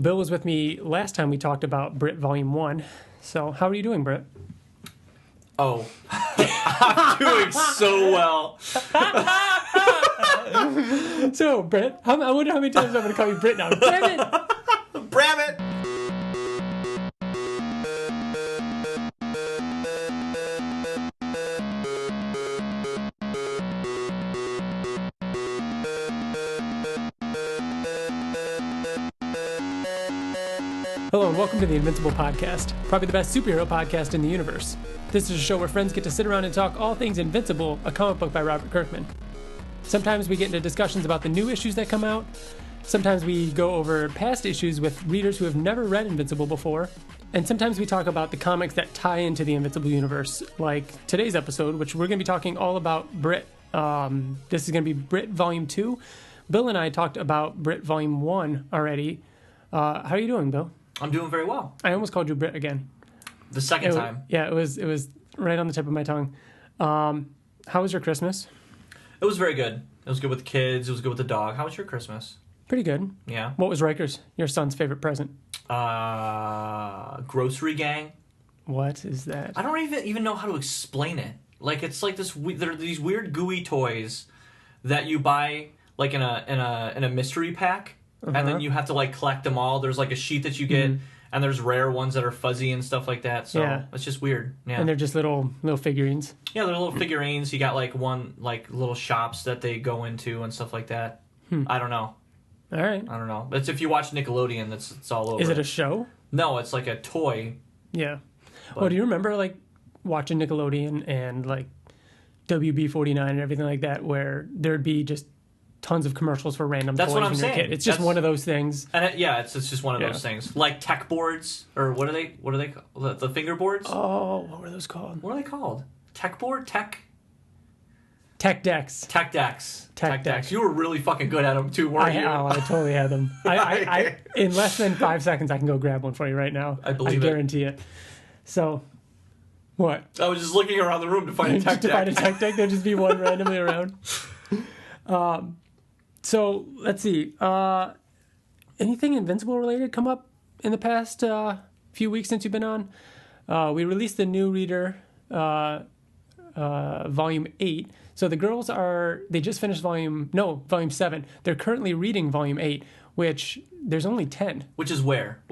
Bill was with me last time we talked about Brit Volume 1. So, how are you doing, Britt? Oh, I'm doing so well. So, Britt, I wonder how many times I'm going to call you Britt now. Damn it! Bram it! Hello and welcome to the Invincible Podcast, probably the best superhero podcast in the universe. This is a show where friends get to sit around and talk all things Invincible, a comic book by Robert Kirkman. Sometimes we get into discussions about the new issues that come out. Sometimes we go over past issues with readers who have never read Invincible before. And sometimes we talk about the comics that tie into the Invincible Universe, like today's episode, which we're going to be talking all about Brit. This is going to be Brit Volume 2. Bill and I talked about Brit Volume 1 already. How are you doing, Bill? I'm doing very well. I almost called you Brit again. The second time. Yeah, it was right on the tip of my tongue. How was your Christmas? It was very good. It was good with the kids. It was good with the dog. How was your Christmas? Pretty good. Yeah. What was Riker's, your son's favorite present? Grocery gang. What is that? I don't even know how to explain it. Like, it's like this. There are these weird gooey toys that you buy like in a mystery pack. Uh-huh. And then you have to, like, collect them all. There's, like, a sheet that you get, and there's rare ones that are fuzzy and stuff like that. So yeah. It's just weird. Yeah. And they're just little figurines. Yeah, they're little figurines. You got, like, little shops that they go into and stuff like that. I don't know. All right. I don't know. It's if you watch Nickelodeon, it's all over. Is it a show? No, it's like a toy. Yeah. But... Well, do you remember, like, watching Nickelodeon and, like, WB-49 and everything like that, where there'd be just tons of commercials for random toys when you're a kid? It's just one of those things. And it's just one of those things. Like tech boards, or what are they called? The finger boards? Oh, what were those called? What are they called? Tech board? Tech decks. Tech decks. Tech decks. You were really fucking good at them too, weren't you? I totally had them. I in less than 5 seconds, I can go grab one for you right now. I believe I guarantee it. So, what? I was just looking around the room to find a tech deck. To find a tech deck, there'd just be one randomly around. So, let's see. Anything Invincible related come up in the past few weeks since you've been on? We released the new reader, Volume 8. So the girls they just finished Volume 7. They're currently reading Volume 8, which there's only 10. Which is where?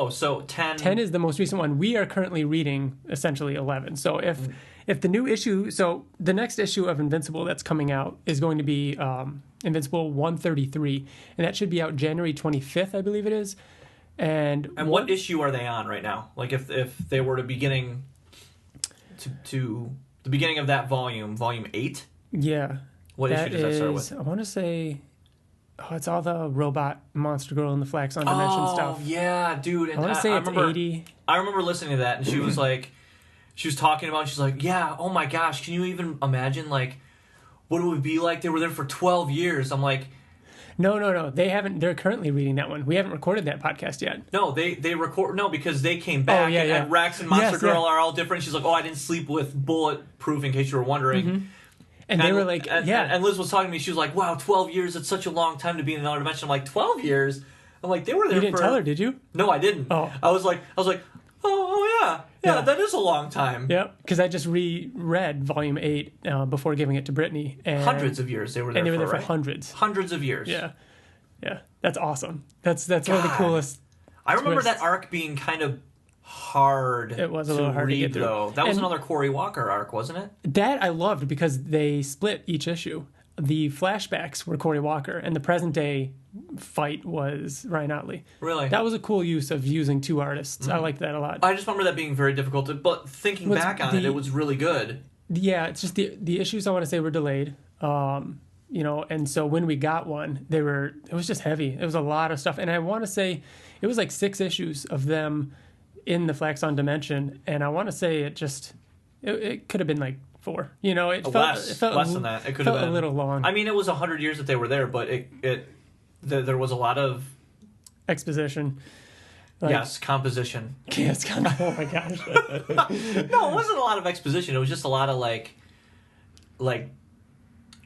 So 10... 10 is the most recent one. We are currently reading, essentially, 11. So if the new issue... So the next issue of Invincible that's coming out is going to be Invincible 133, and that should be out January 25th, I believe it is. And what issue are they on right now? Like, if they were to beginning to the beginning of that volume 8? Yeah. What issue does that start with? I want to say... Oh, it's all the robot monster girl and the Flax on Dimension stuff. Oh, yeah, dude. And I want to say it's 80. I remember listening to that, and she was like... She was talking about, she's like, yeah, oh my gosh, can you even imagine, like, what it would be like? They were there for 12 years. I'm like... No. They haven't. They're currently reading that one. We haven't recorded that podcast yet. No, they record... No, because they came back, and Rex and Monster Girl are all different. She's like, I didn't sleep with Bulletproof, in case you were wondering. Mm-hmm. And they were like, And Liz was talking to me, she was like, wow, 12 years, it's such a long time to be in another dimension. I'm like, 12 years? I'm like, they were there for... You didn't tell her, did you? No, I didn't. Oh. I was like, yeah, that is a long time. Yeah, because I just reread Volume 8 before giving it to Brittany. And hundreds of years they were there for, And they were there right? for hundreds. Hundreds of years. Yeah. That's awesome. That's one of the coolest I remember twists. that arc being kind of hard. It was a little hard read, to get through. though. That was another Cory Walker arc, wasn't it? That I loved because they split each issue. The flashbacks were Cory Walker, and the present day fight was Ryan Ottley. Really? That was a cool use of using two artists. I liked that a lot. I just remember that being very difficult, but thinking back on it was really good. Yeah, it's just the issues I want to say were delayed. And so when we got one, it was just heavy. It was a lot of stuff. And I want to say it was like 6 issues of them in the Flax on Dimension. And I want to say it could have been like 4. It felt less than that. It could have been a little long. I mean, it was 100 years that they were there, but there was a lot of exposition. Yes, composition. Yes, oh my gosh. No, it wasn't a lot of exposition. It was just a lot of like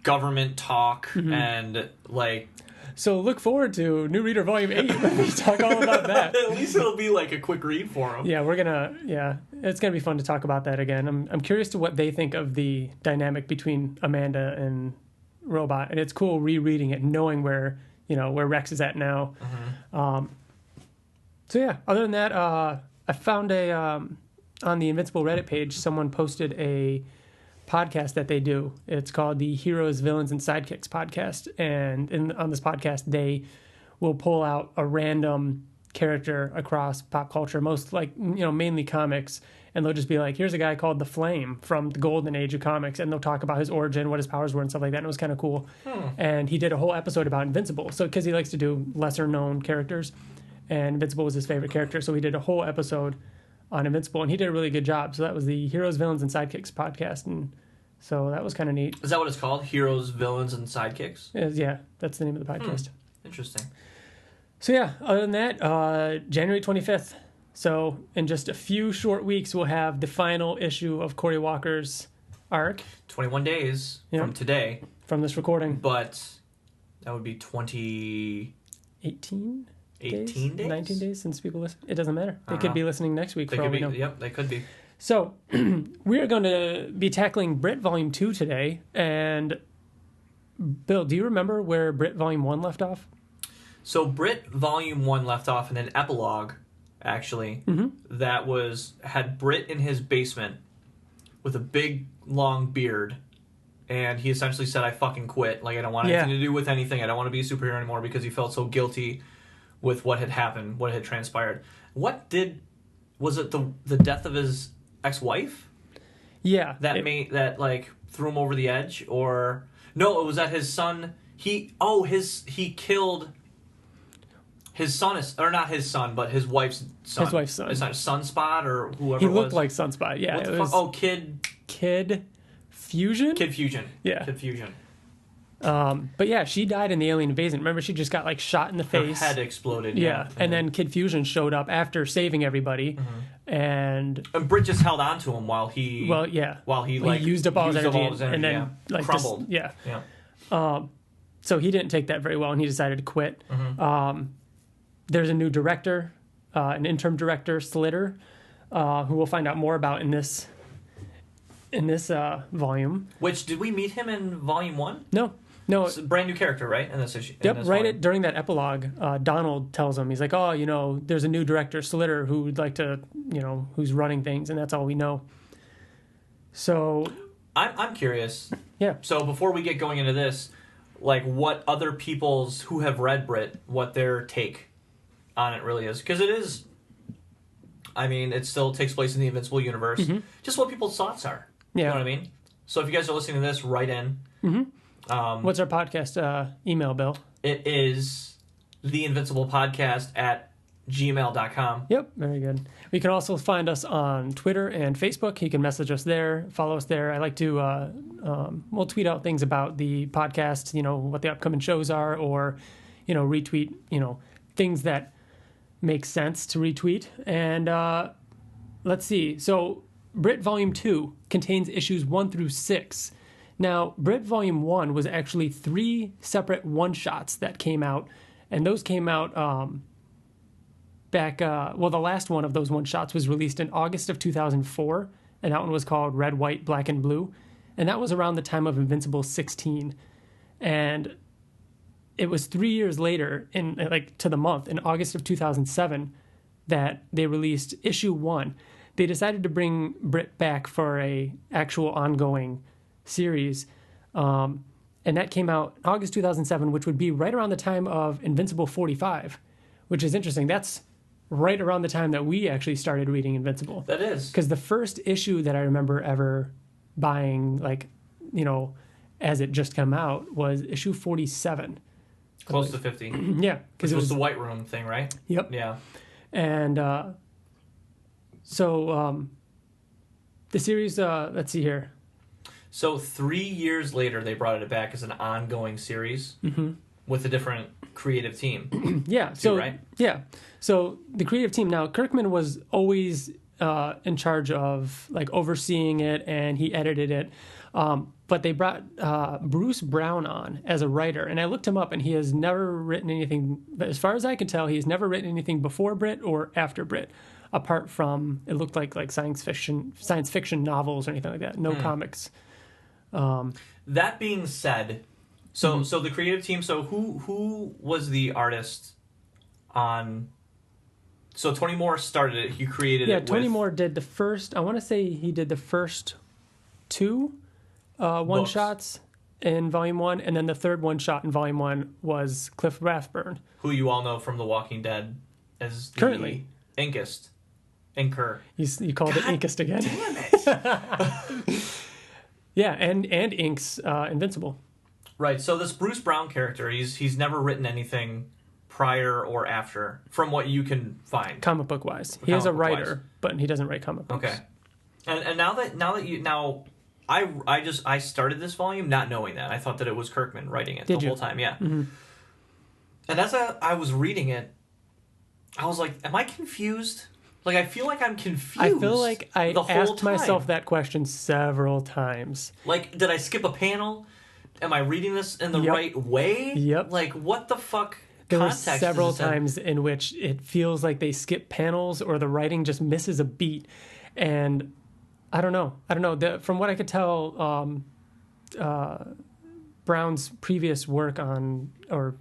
government talk and like So look forward to New Reader Volume 8. We talk all about that. At least it'll be like a quick read for them. Yeah, it's gonna be fun to talk about that again. I'm curious to what they think of the dynamic between Amanda and Robot, and it's cool rereading it, knowing where Rex is at now. So yeah, other than that, I found on the Invincible Reddit page, someone posted a podcast that they do. It's called the Heroes, Villains, and Sidekicks podcast. And on this podcast, they will pull out a random character across pop culture, mainly comics. And they'll just be like, here's a guy called the Flame from the golden age of comics. And they'll talk about his origin, what his powers were, and stuff like that. And it was kind of cool. And he did a whole episode about Invincible. So, because he likes to do lesser known characters. And Invincible was his favorite character. So he did a whole episode on Invincible, and he did a really good job. So that was the Heroes, Villains, and Sidekicks podcast, and so that was kind of neat. Is that what it's called? Heroes, Villains, and Sidekicks? Yeah, that's the name of the podcast. Interesting. So yeah, other than that, January 25th. So in just a few short weeks, we'll have the final issue of Cory Walker's arc. 21 days from today. From this recording. But that would be 18 days? 19 days since people listen. It doesn't matter. They could be listening next week for all we know. Yep, they could be. So we are going to be tackling Brit Volume 2 today. And Bill, do you remember where Brit Volume 1 left off? So Brit Volume 1 left off in an epilogue, actually, that had Brit in his basement with a big, long beard. And he essentially said, I fucking quit. Like, I don't want anything to do with anything. I don't want to be a superhero anymore, because he felt so guilty with what had happened, what had transpired. Was it the death of his ex-wife? Yeah. That threw him over the edge? Or no, it was that his son, he killed his son, or not his son, but his wife's son. His wife's son. It's not Sunspot or whoever he it was. He looked like Sunspot, yeah. What the fuck? Oh, Kid Fusion? Kid Fusion. Yeah. Kid Fusion. But yeah, she died in the alien invasion. Remember, she just got shot in the face. Her head exploded. Yeah. And then Kid Fusion showed up after saving everybody, and Brit just held on to him while he. Well, yeah. While he used up all his energy, and then crumbled. Yeah. So he didn't take that very well, and he decided to quit. There's a new director, an interim director, Slitter, who we'll find out more about in this volume. Which, did we meet him in Volume 1? No. It's a brand new character, right? In this issue. Yep, during that epilogue, Donald tells him, he's like, there's a new director, Slitter, who would like to, who's running things, and that's all we know. So... I'm curious. Yeah. So before we get going into this, what other people's who have read Brit, what their take on it really is. Because it is... it still takes place in the Invincible Universe. Just what people's thoughts are. Yeah. You know what I mean? So if you guys are listening to this, write in. What's our podcast email, Bill? It is theinvinciblepodcast@gmail.com. Yep, very good. You can also find us on Twitter and Facebook. You can message us there, follow us there. I like to, we'll tweet out things about the podcast, what the upcoming shows are, or, retweet, things that make sense to retweet. And let's see. So Brit Volume 2 contains issues 1 through 6. Now, Brit Volume 1 was actually 3 separate one-shots that came out, and those came out the last one of those one-shots was released in August of 2004, and that one was called Red, White, Black, and Blue, and that was around the time of Invincible 16. And it was 3 years later, to the month, in August of 2007, that they released issue 1. They decided to bring Brit back for a actual ongoing series, and that came out August 2007, which would be right around the time of Invincible 45, which is interesting. That's right around the time that we actually started reading Invincible. That is. Because the first issue that I remember ever buying, as it just come out, was issue 47. Close to 50. Yeah. Because it was the White Room thing, right? Yep. Yeah. And so the series, let's see here. So 3 years later, they brought it back as an ongoing series with a different creative team. Yeah. Too, right? Yeah. So the creative team, now Kirkman was always in charge of overseeing it, and he edited it. But they brought Bruce Brown on as a writer, and I looked him up, and he has never written anything, as far as I can tell, he has never written anything before Brit or after Brit, apart from, it looked like science fiction novels or anything like that, no comics. That being said, so the creative team, so who was the artist on... So Tony Moore started it, he created it with... Yeah, Tony Moore did the first, I want to say he did the first 2 one-shots in Volume 1, and then the third one-shot in Volume 1 was Cliff Rathburn. Who you all know from The Walking Dead as the currently Inker. You called it Inkist again. Damn it! Yeah, and Ink's Invincible. Right, so this Bruce Brown character, he's never written anything prior or after, from what you can find. Comic book-wise. He is a writer, but he doesn't write comic books. Okay. And now that you... I started this volume not knowing that. I thought that it was Kirkman writing it whole time, yeah. Mm-hmm. And as I was reading it, I was like, am I confused? Like, I feel like I'm confused. I feel like I the whole asked myself that question several times. Like, did I skip a panel? Am I reading this in the right way? Yep. Like, what the fuck there were context several is this in? times in which it feels like they skip panels or the writing just misses a beat. And I don't know. From what I could tell, Brown's previous work on, or,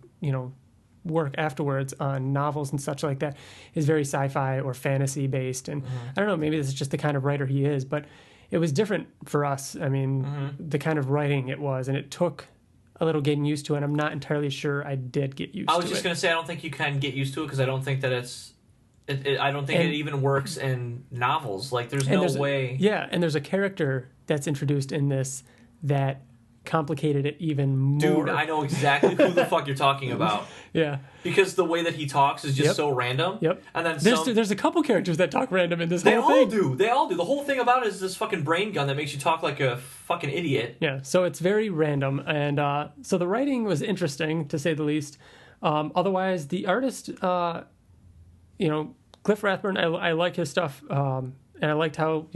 work afterwards on novels and such like that is very sci-fi or fantasy based. And I don't know, maybe this is just the kind of writer he is, but it was different for us. I mean, the kind of writing it was, and it took a little getting used to it. And I'm not entirely sure I did get used to it. I was just going to say, I don't think you can get used to it because I don't think that I don't think it even works in novels. Like, there's no way. And there's a character that's introduced in this that complicated it even more. Dude, I know exactly who the fuck you're talking about. Yeah. Because the way that he talks is just so random. Yep. And then there's a couple characters that talk random in this whole thing. They all do. The whole thing about it is this fucking brain gun that makes you talk like a fucking idiot. Yeah, so it's very random. And so the writing was interesting, to say the least. Otherwise, the artist, Cliff Rathburn, I like his stuff, and I liked how,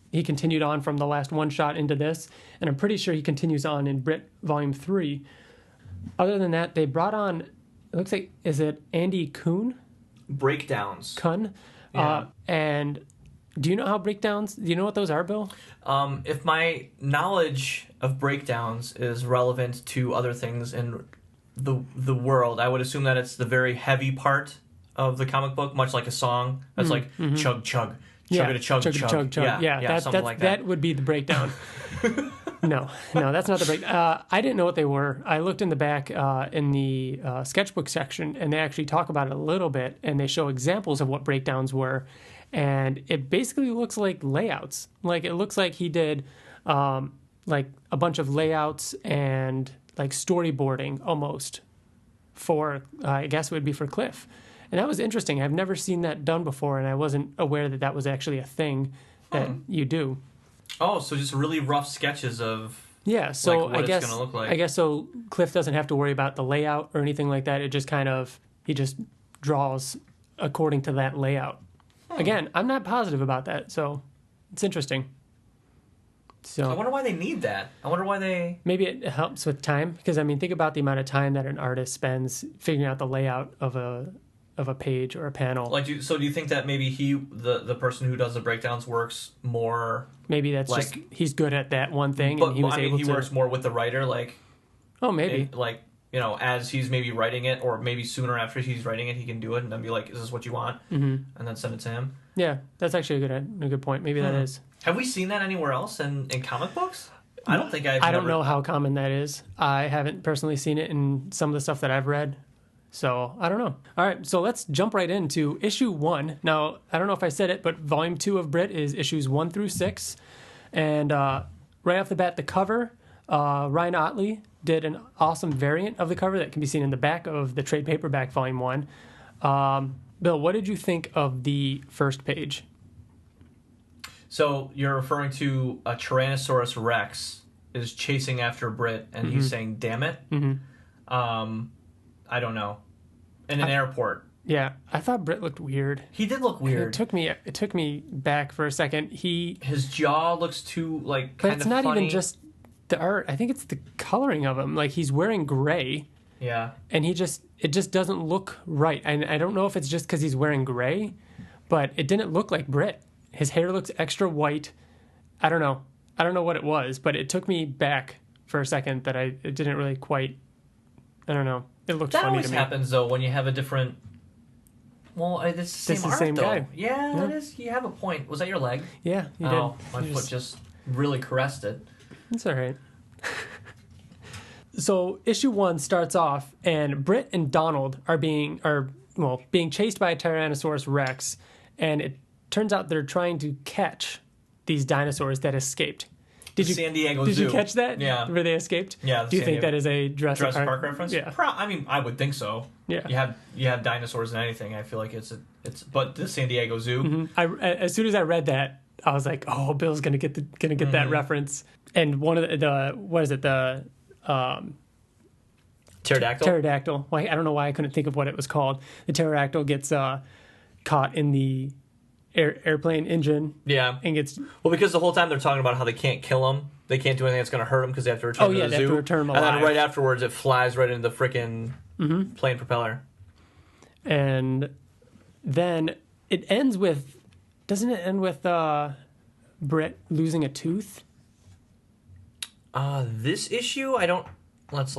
he continued on from the last one shot into this, and I'm pretty sure he continues on in Brit Volume 3. Other than that, they brought on, it looks like, is it Andy Kuhn? Breakdowns. Kuhn. Yeah. And do you know how breakdowns, do you know what those are, Bill? If my knowledge of breakdowns is relevant to other things in the world, I would assume that it's the very heavy part of the comic book, much like a song. That's like chug, chug. Chug. Yeah, something like that. That would be the breakdown. No, that's not the break. I didn't know what they were. I looked in the back in the sketchbook section, and they actually talk about it a little bit, and they show examples of what breakdowns were, and it basically looks like layouts. Like, it looks like he did like a bunch of layouts and like storyboarding almost for, I guess it would be for Cliff. And that was interesting. I've never seen that done before, and I wasn't aware that that was actually a thing that you do. Oh, so just really rough sketches of so what it's going to look like. I guess so Cliff doesn't have to worry about the layout or anything like that. It just he just draws according to that layout. Again, I'm not positive about that, so it's interesting. So I wonder why they need that. I wonder why they... Maybe it helps with time, because, I mean, think about the amount of time that an artist spends figuring out the layout of a page or a panel. Like, do you think that maybe the person who does the breakdowns works more? Maybe that's like, just he's good at that one thing, but and he was able he to. Works more with the writer, like. Oh, maybe. As he's maybe writing it, or maybe sooner after he's writing it, he can do it and then be like, "Is this what you want?" And then send it to him. Yeah, that's actually a good point. Maybe that is. Have we seen that anywhere else in comic books? I don't think I don't know how common that is. I haven't personally seen it in some of the stuff that I've read. So, I don't know. All right, so let's jump right into issue 1. Now, I don't know if I said it, but volume 2 of Brit is issues 1 through 6. And right off the bat, the cover, Ryan Ottley did an awesome variant of the cover that can be seen in the back of the trade paperback volume 1. Bill, what did you think of the first page? So, you're referring to a Tyrannosaurus Rex is chasing after Brit, and he's saying, "Damn it." I don't know. In an airport. Yeah, I thought Britt looked weird. He did look weird. It took me back for a second. His jaw looks too like kind of funny. But it's not even just the art. I think it's the coloring of him. Like he's wearing gray. Yeah. And it just doesn't look right. And I don't know if it's just because he's wearing gray, but it didn't look like Britt. His hair looks extra white. I don't know. I don't know what it was, but it took me back for a second that it didn't really quite. I don't know. It looked funny to me. That always happens though when you have a different. Well, it's the same art, though. Guy. Yeah, it is. You have a point. Was that your leg? Yeah, you did. My foot just really caressed it. It's all right. So issue 1 starts off, and Britt and Donald are being chased by a Tyrannosaurus Rex, and it turns out they're trying to catch these dinosaurs that escaped. San Diego Zoo. Did you catch that? Yeah. Where they escaped? Yeah. Do you think that is a Jurassic Park reference? Yeah. I mean, I would think so. Yeah. You have dinosaurs in anything. I feel like it's but the San Diego Zoo. Mm-hmm. As soon as I read that, I was like, oh, Bill's gonna get that reference. And one of the what is it, the pterodactyl? Pterodactyl. Well, I don't know why I couldn't think of what it was called. The pterodactyl gets caught in the airplane engine. Yeah. And gets... Well, because the whole time they're talking about how they can't kill him. They can't do anything that's going to hurt him because they have to return to the zoo. They have to return him alive. And then right afterwards, it flies right into the frickin' plane propeller. And then it ends with... Doesn't it end with Britt losing a tooth? This issue, I don't... Let's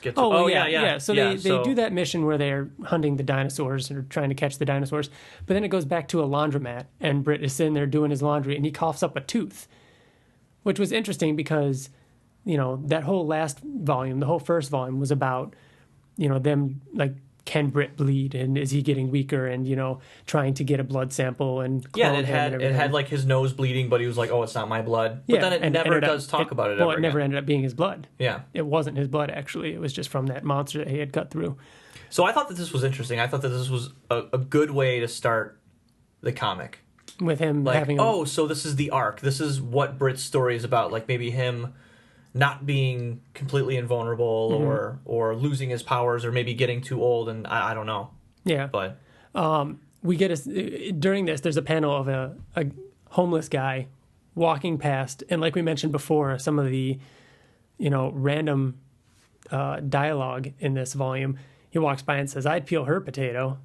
get to... Oh, yeah. So they do that mission where they're hunting the dinosaurs or trying to catch the dinosaurs, but then it goes back to a laundromat, and Britt is sitting there doing his laundry, and he coughs up a tooth, which was interesting because, that whole last volume, the whole first volume was about, them, like, can Britt bleed, and is he getting weaker, and, trying to get a blood sample, and it had like his nose bleeding, but he was like, oh, it's not my blood. But then it never does talk about it ever it never ended up being his blood. Yeah. It wasn't his blood, actually. It was just from that monster that he had cut through. So I thought that this was interesting. I thought that this was a good way to start the comic. With him having... so this is the arc. This is what Britt's story is about. Like, maybe him not being completely invulnerable or losing his powers or maybe getting too old, and I don't know. Yeah. But we get during this, there's a panel of a homeless guy walking past, and like we mentioned before, some of the random dialogue in this volume. He walks by and says, "I'd peel her potato."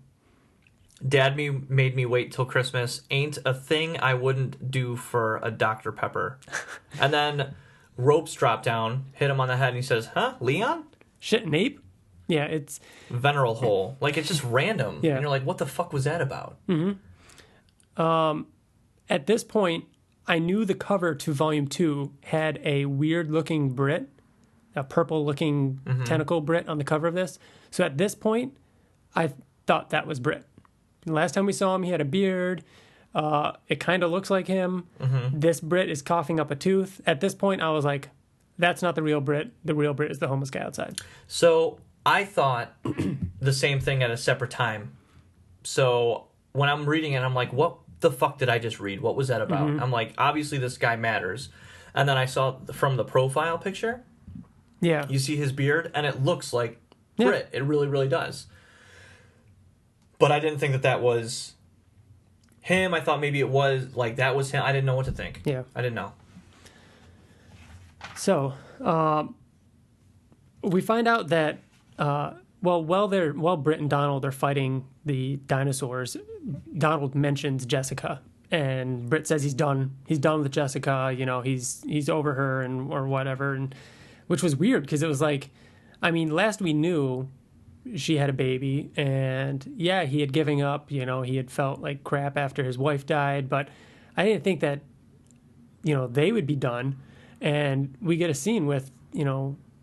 Dad made me wait till Christmas. Ain't a thing I wouldn't do for a Dr. Pepper. And then ropes drop down, hit him on the head, and he says, "Huh, Leon? Shit, an ape?" Yeah, it's... Veneral hole. Like, it's just random. Yeah. And you're like, what the fuck was that about? Mm-hmm. At this point, I knew the cover to Volume 2 had a weird-looking Britt, a purple-looking tentacle Britt on the cover of this. So at this point, I thought that was Britt. The last time we saw him, he had a beard. It kind of looks like him. This Britt is coughing up a tooth. At this point, I was like, that's not the real Britt. The real Britt is the homeless guy outside. So I thought the same thing at a separate time. So when I'm reading it, I'm like, what the fuck did I just read? What was that about? I'm like, obviously this guy matters. And then I saw from the profile picture, you see his beard, and it looks like Britt. It really, really does. But I didn't think that was him. I thought maybe it was, like, that was him. I didn't know what to think. Yeah. I didn't know. So, we find out that, while Britt and Donald are fighting the dinosaurs, Donald mentions Jessica, and Britt says he's done. He's done with Jessica. He's over her or whatever, and which was weird because it was like, I mean, last we knew, she had a baby, and he had given up. He had felt like crap after his wife died, but I didn't think that, they would be done. And we get a scene with,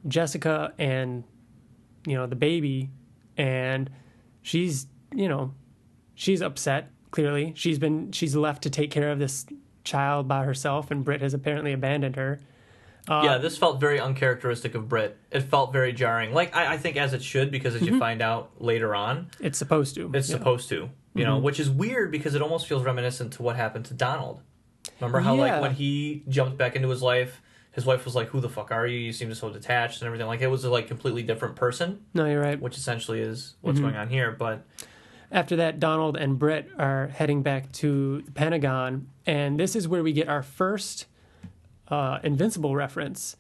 Jessica and, the baby, and she's upset, clearly. She's left to take care of this child by herself, and Britt has apparently abandoned her. This felt very uncharacteristic of Britt. It felt very jarring. Like, I think as it should, because as you find out later on... It's supposed to. Supposed to, which is weird because it almost feels reminiscent to what happened to Donald. Remember how, like, when he jumped back into his life, his wife was like, who the fuck are you? You seem so detached and everything. Like, it was a, like, completely different person. No, you're right. Which essentially is what's going on here, but... After that, Donald and Britt are heading back to the Pentagon, and this is where we get our first Invincible reference.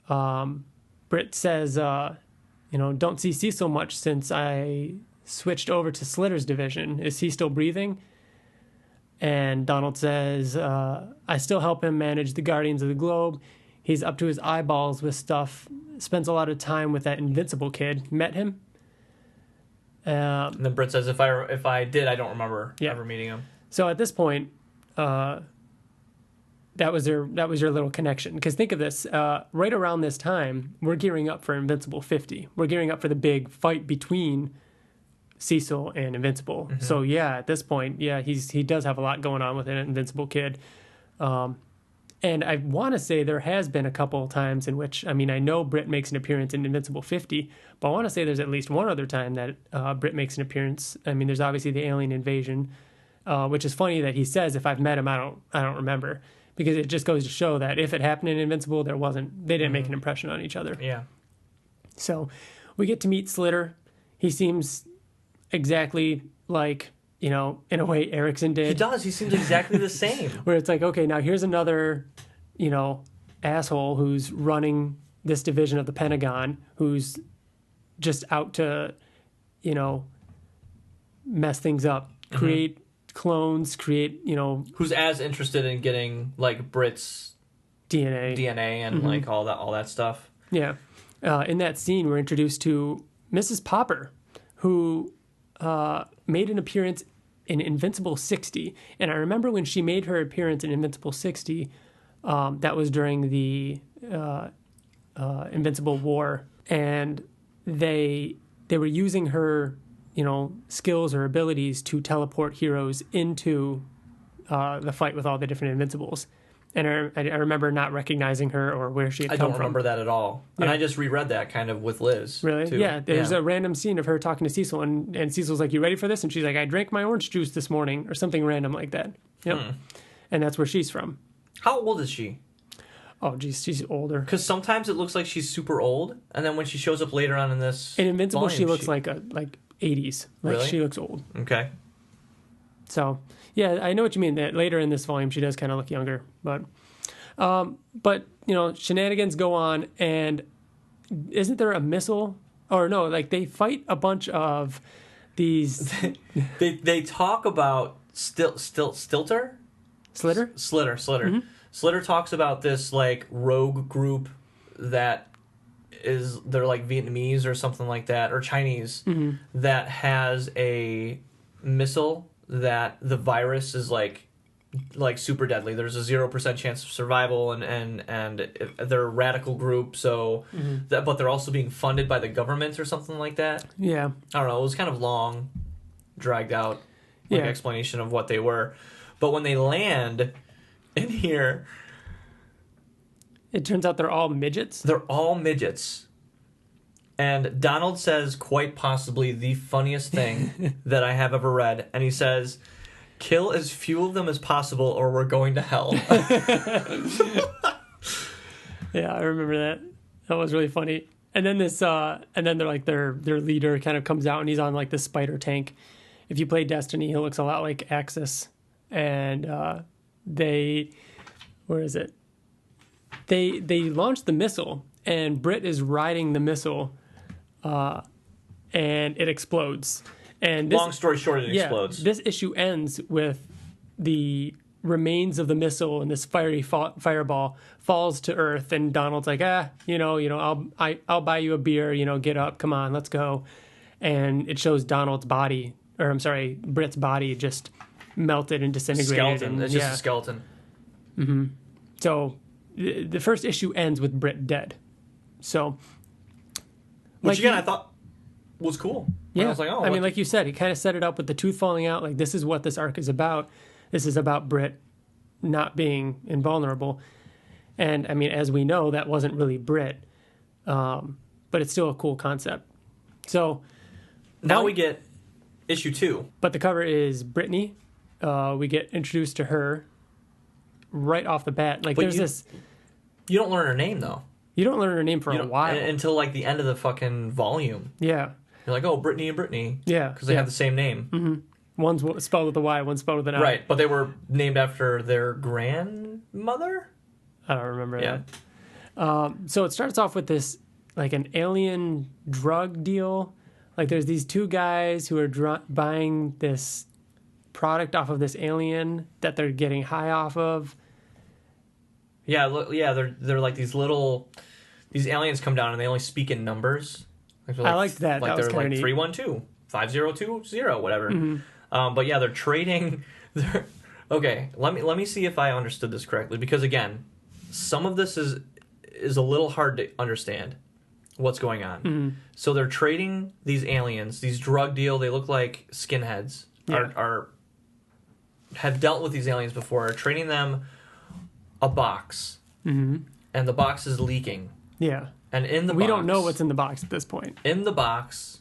Britt says, don't see Cecil much since I switched over to Slitter's division. Is he still breathing? And Donald says, I still help him manage the Guardians of the Globe. He's up to his eyeballs with stuff. Spends a lot of time with that Invincible kid. Met him. And then Britt says, if I did, I don't remember ever meeting him. So at this point, that was your little connection. Because think of this, right around this time, we're gearing up for Invincible 50. We're gearing up for the big fight between Cecil and Invincible. Mm-hmm. So at this point, he does have a lot going on with an Invincible kid. And I want to say there has been a couple of times in which, I know Britt makes an appearance in Invincible 50, but I want to say there's at least one other time that Britt makes an appearance. There's obviously the alien invasion, which is funny that he says, if I've met him, I don't remember, because it just goes to show that if it happened in Invincible, they didn't make an impression on each other. Yeah. So we get to meet Slitter. He seems exactly like, in a way Erickson did. He does. He seems exactly the same. Where it's like, okay, now here's another, asshole who's running this division of the Pentagon, who's just out to, mess things up, create clones, who's as interested in getting like Britt's DNA and like all that stuff. Yeah. In that scene, we're introduced to Mrs. Popper, who made an appearance in Invincible 60. And I remember when she made her appearance in Invincible 60, that was during the Invincible War. And they were using her, skills or abilities to teleport heroes into the fight with all the different Invincibles. And I remember not recognizing her or where she had come from. I don't remember that at all. Yeah. And I just reread that kind of with Liz. Really? Too. Yeah. There's a random scene of her talking to Cecil, and Cecil's like, you ready for this? And she's like, I drank my orange juice this morning, or something random like that. Yep. And that's where she's from. How old is she? Oh, geez, she's older. Because sometimes it looks like she's super old, and then when she shows up later on in this in Invincible, volume, she looks like 80s. Like, really? She looks old. Okay. So, yeah, I know what you mean. That later in this volume, she does kind of look younger. But shenanigans go on, and isn't there a missile? Or no, like they fight a bunch of these. they talk about Stilter? Slitter? Slitter. Mm-hmm. Slitter talks about this like rogue group that they're like Vietnamese or something like that, or Chinese, that has a missile that the virus is like super deadly. There's a 0% chance of survival, and they're a radical group. So, but they're also being funded by the government or something like that. Yeah, I don't know. It was kind of long, dragged out explanation of what they were. But when they land in here, it turns out they're all midgets. They're all midgets. And Donald says quite possibly the funniest thing that I have ever read. And he says, kill as few of them as possible or we're going to hell. Yeah, I remember that. That was really funny. And then they're like their leader kind of comes out and he's on like this spider tank. If you play Destiny, he looks a lot like Axis. And where is it? They launched the missile, and Britt is riding the missile, and it explodes. And long story short, it explodes. This issue ends with the remains of the missile, and this fiery fireball falls to Earth. And Donald's like, I'll buy you a beer. Get up, come on, let's go. And it shows Donald's body, or I'm sorry, Britt's body just melted and disintegrated. Skeleton. It's just a skeleton. Mm-hmm. So the first issue ends with Britt dead. So, which again I thought was cool. Yeah, I was like, like you said, he kind of set it up with the tooth falling out. Like, this is what this arc is about. This is about Britt not being invulnerable. And as we know, that wasn't really Britt, but it's still a cool concept. So now we get issue 2. But the cover is Brittany. We get introduced to her right off the bat. Like, but you don't learn her name though. You don't learn her name for a while until like the end of the fucking volume. Yeah. You're like, oh, Brittany and Brittany. Yeah. Because they have the same name. Mm-hmm. One's spelled with a Y, one's spelled with an I. Right, but they were named after their grandmother? I don't remember that. So it starts off with this, like, an alien drug deal. Like, there's these two guys who are buying this product off of this alien that they're getting high off of. Yeah, they're like these aliens come down and they only speak in numbers. Like, I liked that. Like that was they're like neat. 312, 5020, whatever. Mm-hmm. But yeah, they're trading. Okay, let me see if I understood this correctly, because again, some of this is a little hard to understand what's going on. Mm-hmm. So they're trading these aliens, these drug deal. They look like skinheads. Yeah. Have dealt with these aliens before. Are trading them a box, mm-hmm. and the box is leaking. Yeah. And in the we box, don't know what's in the box at this point. In the box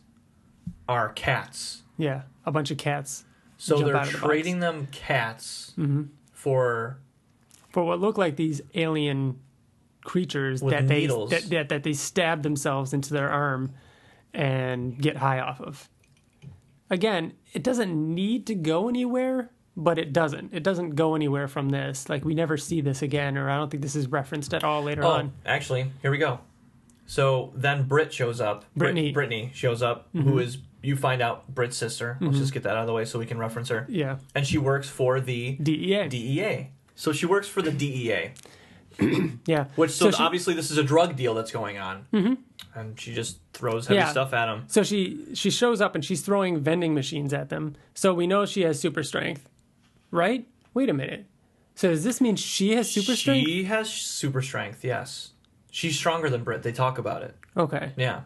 are cats. Yeah, a bunch of cats. So they're trading them cats mm-hmm. for what look like these alien creatures with needles. that they stab themselves into their arm and get high off of. Again, it doesn't need to go anywhere, but it doesn't. It doesn't go anywhere from this. Like, we never see this again, or I don't think this is referenced at all later on. Actually, here we go. So then Britt shows up. Brittany shows up, mm-hmm. who is, you find out, Britt's sister. Mm-hmm. Let's just get that out of the way so we can reference her. Yeah. And she works for the DEA. So she works for the DEA. Yeah. Obviously this is a drug deal that's going on. Mm-hmm. And she just throws heavy stuff at them. So she shows up and she's throwing vending machines at them. So we know she has super strength, right? Wait a minute. So does this mean she has super strength? She has super strength, yes. She's stronger than Britt. They talk about it. Okay. Yeah.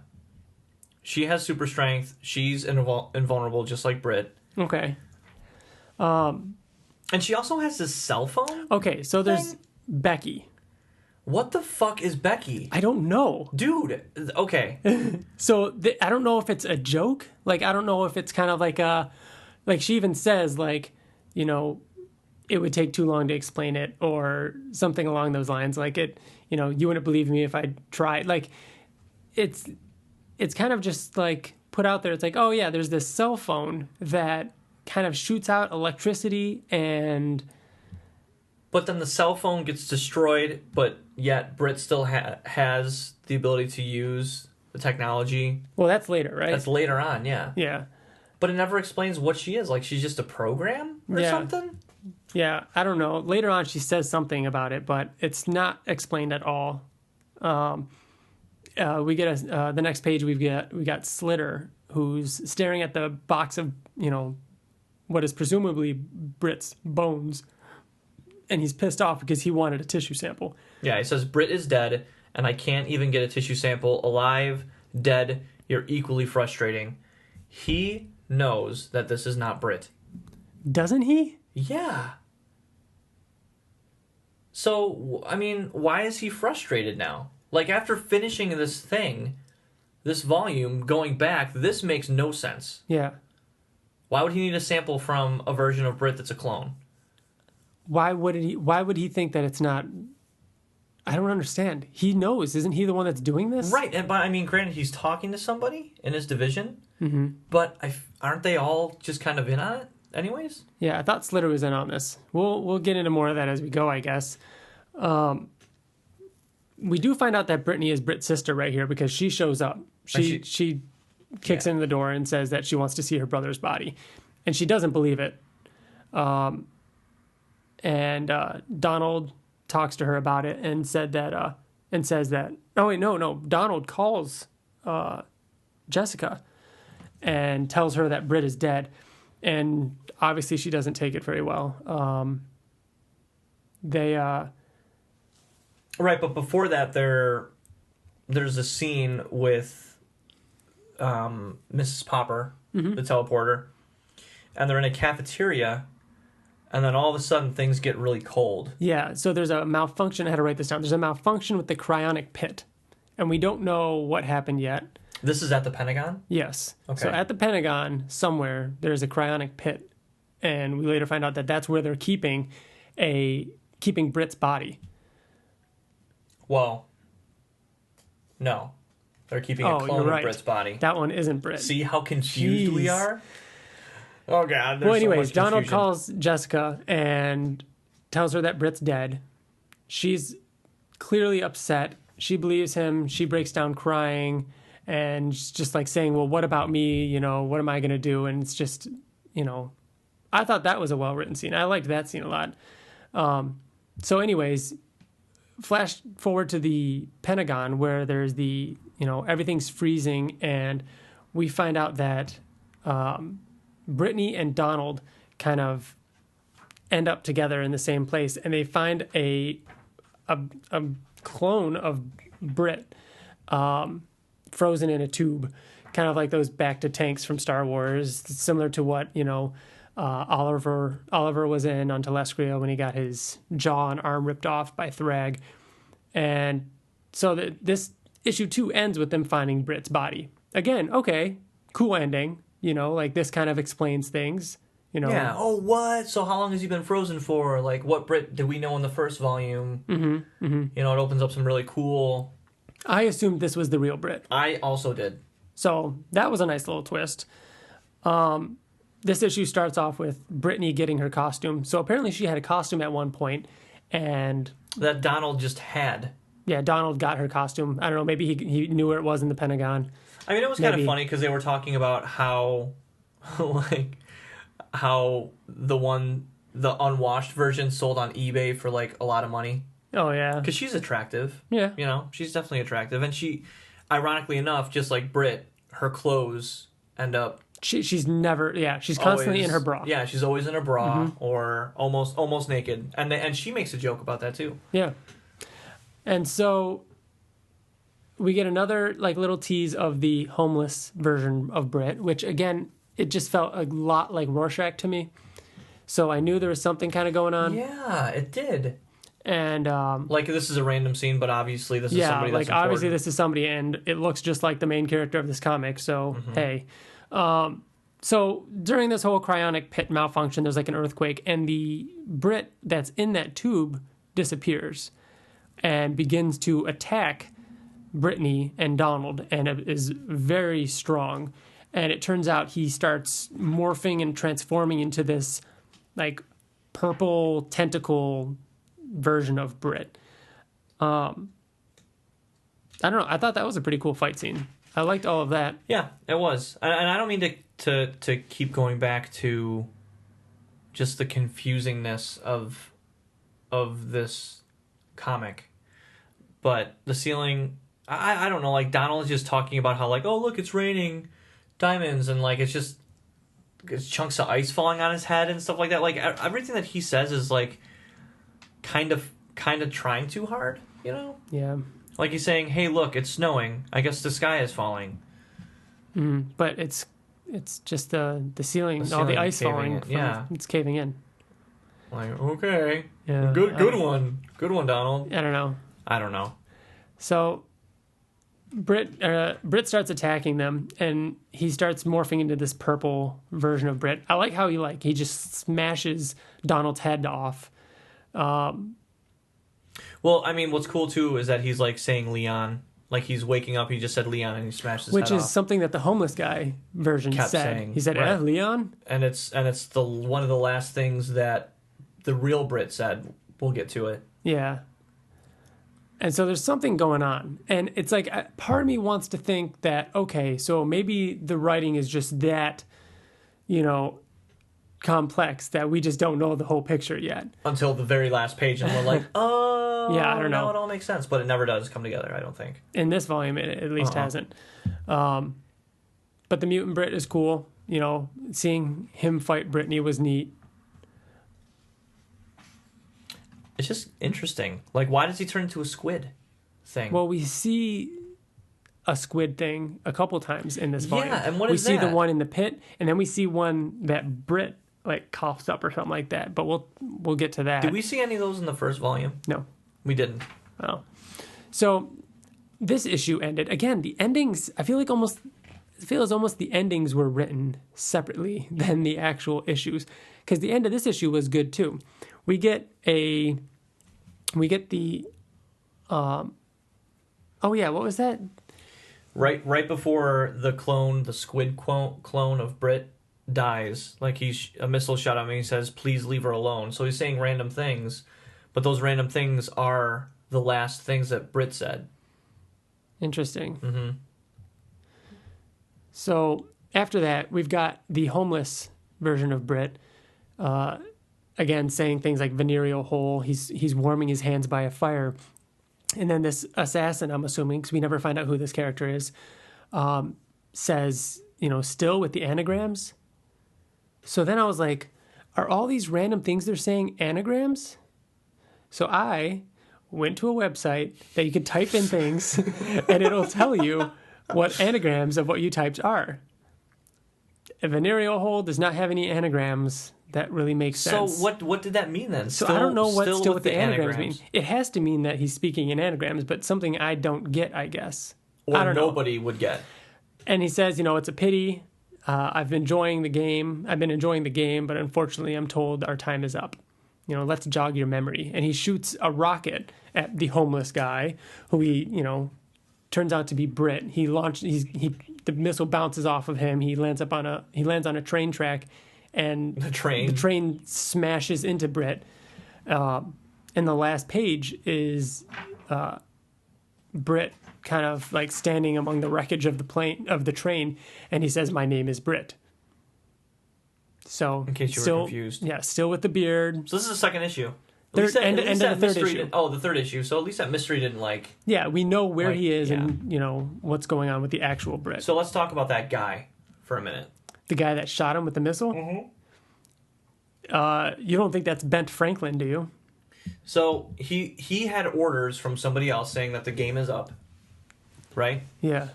She has super strength. She's invulnerable, just like Britt. Okay. And she also has this cell phone? Okay, so there's Becky. What the fuck is Becky? I don't know. Dude, okay. So I don't know if it's a joke. Like, I don't know if it's kind of like like she even says, like, you know, it would take too long to explain it, or something along those lines. Like, you wouldn't believe me if I tried. Like, it's kind of just like put out there. It's like, oh yeah, there's this cell phone that kind of shoots out electricity, and but then the cell phone gets destroyed, but yet Britt still has the ability to use the technology. Well, that's later, right? That's later on, yeah. Yeah. But it never explains what she is. Like, she's just a program or something? Yeah, I don't know. Later on, she says something about it, but it's not explained at all. We get the next page. We got Slitter, who's staring at the box of what is presumably Britt's bones, and he's pissed off because he wanted a tissue sample. Yeah, he says Britt is dead, and I can't even get a tissue sample. Alive, dead, you're equally frustrating. He knows that this is not Britt. Doesn't he? Yeah. So, I mean, why is he frustrated now? Like, after finishing this volume, going back, this makes no sense. Yeah. Why would he need a sample from a version of Britt that's a clone? Why would he think that it's not? I don't understand. He knows. Isn't he the one that's doing this? Right. But, I mean, granted, he's talking to somebody in his division, mm-hmm. but aren't they all just kind of in on it anyways? Yeah, I thought Slitter was in on this. We'll get into more of that as we go, I guess. We do find out that Brittany is Britt's sister right here, because she shows up. She kicks in the door and says that she wants to see her brother's body, and she doesn't believe it. And Donald talks to her about it and says that Donald calls Jessica and tells her that Britt is dead, and obviously she doesn't take it very well. Right, but before that, there's a scene with Mrs. Popper, mm-hmm. the teleporter, and they're in a cafeteria, and then all of a sudden things get really cold. Yeah, so there's a malfunction. I had to write this down. There's a malfunction with the cryonic pit, and we don't know what happened yet. This is at the Pentagon? Yes. Okay. So at the Pentagon, somewhere, there's a cryonic pit, and we later find out that that's where they're keeping Britt's body. Well, no. They're keeping a clone of Britt's body. That one isn't Brit. See how confused we are? Oh, God. Well, anyways, Donald calls Jessica and tells her that Britt's dead. She's clearly upset. She believes him. She breaks down crying and just like saying, well, what about me? You know, what am I going to do? And it's just, you know, I thought that was a well-written scene. I liked that scene a lot. So anyways, flash forward to the Pentagon where there's the, you know, everything's freezing, and we find out that Brittany and Donald kind of end up together in the same place, and they find a clone of Britt frozen in a tube, kind of like those back to tanks from Star Wars, similar to what, you know, Oliver was in on Telescria when he got his jaw and arm ripped off by Thrag. And so this issue 2 ends with them finding Britt's body. Again, okay, cool ending. You know, like this kind of explains things. You know. Yeah. Oh, what? So how long has he been frozen for? Like, what Britt did we know in the first volume? Mm-hmm. Mm-hmm. You know, it opens up some really cool. I assumed this was the real Britt. I also did. So that was a nice little twist. This issue starts off with Brittany getting her costume. So apparently she had a costume at one point, and that Donald just had. Yeah, Donald got her costume. I don't know, maybe he knew where it was in the Pentagon. I mean, it was kind of funny because they were talking about how, like, how the unwashed version sold on eBay for, like, a lot of money. Oh, yeah. Because she's attractive. Yeah. You know, she's definitely attractive. And she, ironically enough, just like Britt, her clothes end up... She's never... Yeah, she's constantly in her bra. Yeah, she's always in her bra or almost naked. And she makes a joke about that, too. Yeah. And so we get another like little tease of the homeless version of Britt, which again, it just felt a lot like Rorschach to me. So I knew there was something kind of going on. Yeah, it did. And like this is a random scene, but obviously this is somebody that's important. Obviously this is somebody, and it looks just like the main character of this comic. So hey, so during this whole cryonic pit malfunction, there's like an earthquake, and the Britt that's in that tube disappears and begins to attack Brittany and Donald, and it is very strong. And it turns out he starts morphing and transforming into this like purple tentacle version of Britt. I don't know. I thought that was a pretty cool fight scene. I liked all of that. Yeah, it was. And I don't mean to keep going back to just the confusingness of this comic. But the ceiling, I don't know, like Donald is just talking about how like, oh look, it's raining diamonds, and like it's chunks of ice falling on his head and stuff like that. Like everything that he says is like kind of trying too hard, you know? Yeah. Like he's saying, hey, look, it's snowing. I guess the sky is falling. But it's just the ceiling, all the ice falling. Yeah. It's caving in. Like, okay. Yeah. Good one. Good one, Donald. I don't know. So Britt starts attacking them, and he starts morphing into this purple version of Britt. I like how he just smashes Donald's head off. Well, I mean, what's cool too is that he's like saying Leon, like he's waking up. He just said Leon, and he smashed his head off. Which is something that the homeless guy version kept said. saying. He said, right. Leon, and it's the one of the last things that the real Britt said. We'll get to it. Yeah. And so there's something going on, and it's like part of me wants to think that okay, so maybe the writing is just that, complex that we just don't know the whole picture yet until the very last page, and we're like, oh, yeah, I don't know. It all makes sense, but it never does come together. I don't think in this volume it at least hasn't. But the mutant Britt is cool. Seeing him fight Brittany was neat. It's just interesting. Like, why does he turn into a squid thing? Well, we see a squid thing a couple times in this volume. Yeah, and what is that? We see the one in the pit, and then we see one that Britt like coughs up or something like that. But we'll get to that. Did we see any of those in the first volume? No, we didn't. Oh, so this issue ended again. The endings, I feel almost the endings were written separately than the actual issues, because the end of this issue was good too. We get the what was that? Right before the squid clone of Britt dies, like a missile shot at him, and he says, "Please leave her alone." So he's saying random things, but those random things are the last things that Britt said. Interesting. Mm-hmm. So after that, we've got the homeless version of Britt, again saying things like venereal hole. He's warming his hands by a fire. And then this assassin, I'm assuming, because we never find out who this character is, says, still with the anagrams. So then I was like, are all these random things they're saying anagrams? So I went to a website that you could type in things and it'll tell you what anagrams of what you typed are. A venereal hole does not have any anagrams. That really makes sense. So what did that mean then? So I don't know what still with the anagrams mean. It has to mean that he's speaking in anagrams, but something I don't get, I guess. Or nobody would get. And he says, it's a pity. I've been enjoying the game, but unfortunately I'm told our time is up. Let's jog your memory. And he shoots a rocket at the homeless guy, who he, turns out to be Britt. The missile bounces off of him. He lands on a train track. And the train smashes into Britt. And the last page is Britt kind of like standing among the wreckage of the train, and he says, "My name is Britt." So in case you were confused, yeah, still with the beard. So this is the second issue. End of the third issue. The third issue. So at least that mystery didn't Yeah, we know where he is and what's going on with the actual Britt. So let's talk about that guy for a minute. The guy that shot him with the missile? Mm-hmm. You don't think that's Bent Franklin, do you? So he had orders from somebody else saying that the game is up, right? Yeah.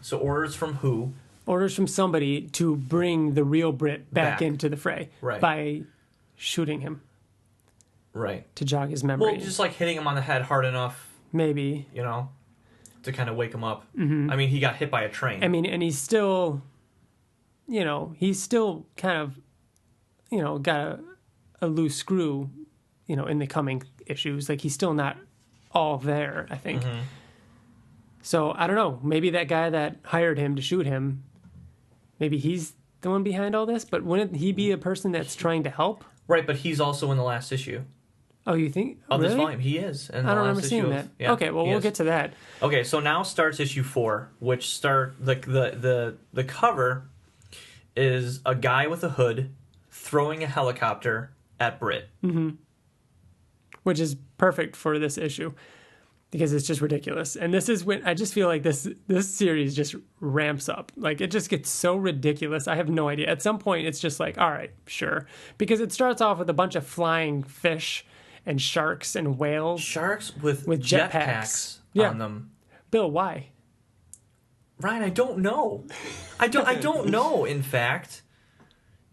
So orders from who? Orders from somebody to bring the real Britt back into the fray. Right. By shooting him. Right. To jog his memory. Well, just like hitting him on the head hard enough. Maybe. To kind of wake him up. Mm-hmm. I mean, he got hit by a train. I mean, and he's still... he's still kind of, got a loose screw, in the coming issues. Like, he's still not all there, I think. Mm-hmm. So, I don't know. Maybe that guy that hired him to shoot him, maybe he's the one behind all this? But wouldn't he be a person that's trying to help? Right, but he's also in the last issue. Oh, you think? Of really? this volume. He is. I don't remember seeing that. Yeah, okay, well, we'll get to that. Okay, so now starts issue 4, which the cover is a guy with a hood throwing a helicopter at Britt. Mm-hmm. Which is perfect for this issue because it's just ridiculous. And this is when I just feel like this series just ramps up. Like, it just gets so ridiculous. I have no idea. At some point, it's just like, all right, sure. Because it starts off with a bunch of flying fish and sharks and whales. Sharks with jetpacks on them. Bill, why? Ryan, I don't know. I don't know, in fact.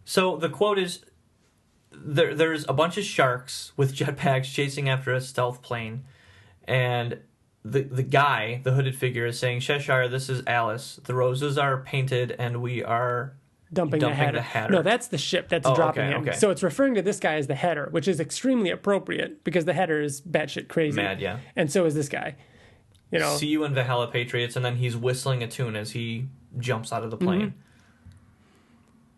So the quote is, there's a bunch of sharks with jetpacks chasing after a stealth plane, and the guy, the hooded figure, is saying, "Cheshire, this is Alice. The roses are painted, and we are dumping the Hatter." No, that's the ship that's dropping him. Okay. So it's referring to this guy as the Hatter, which is extremely appropriate because the Hatter is batshit crazy. Mad, yeah. And so is this guy. See you in Valhalla, Patriots, and then he's whistling a tune as he jumps out of the plane. Mm-hmm.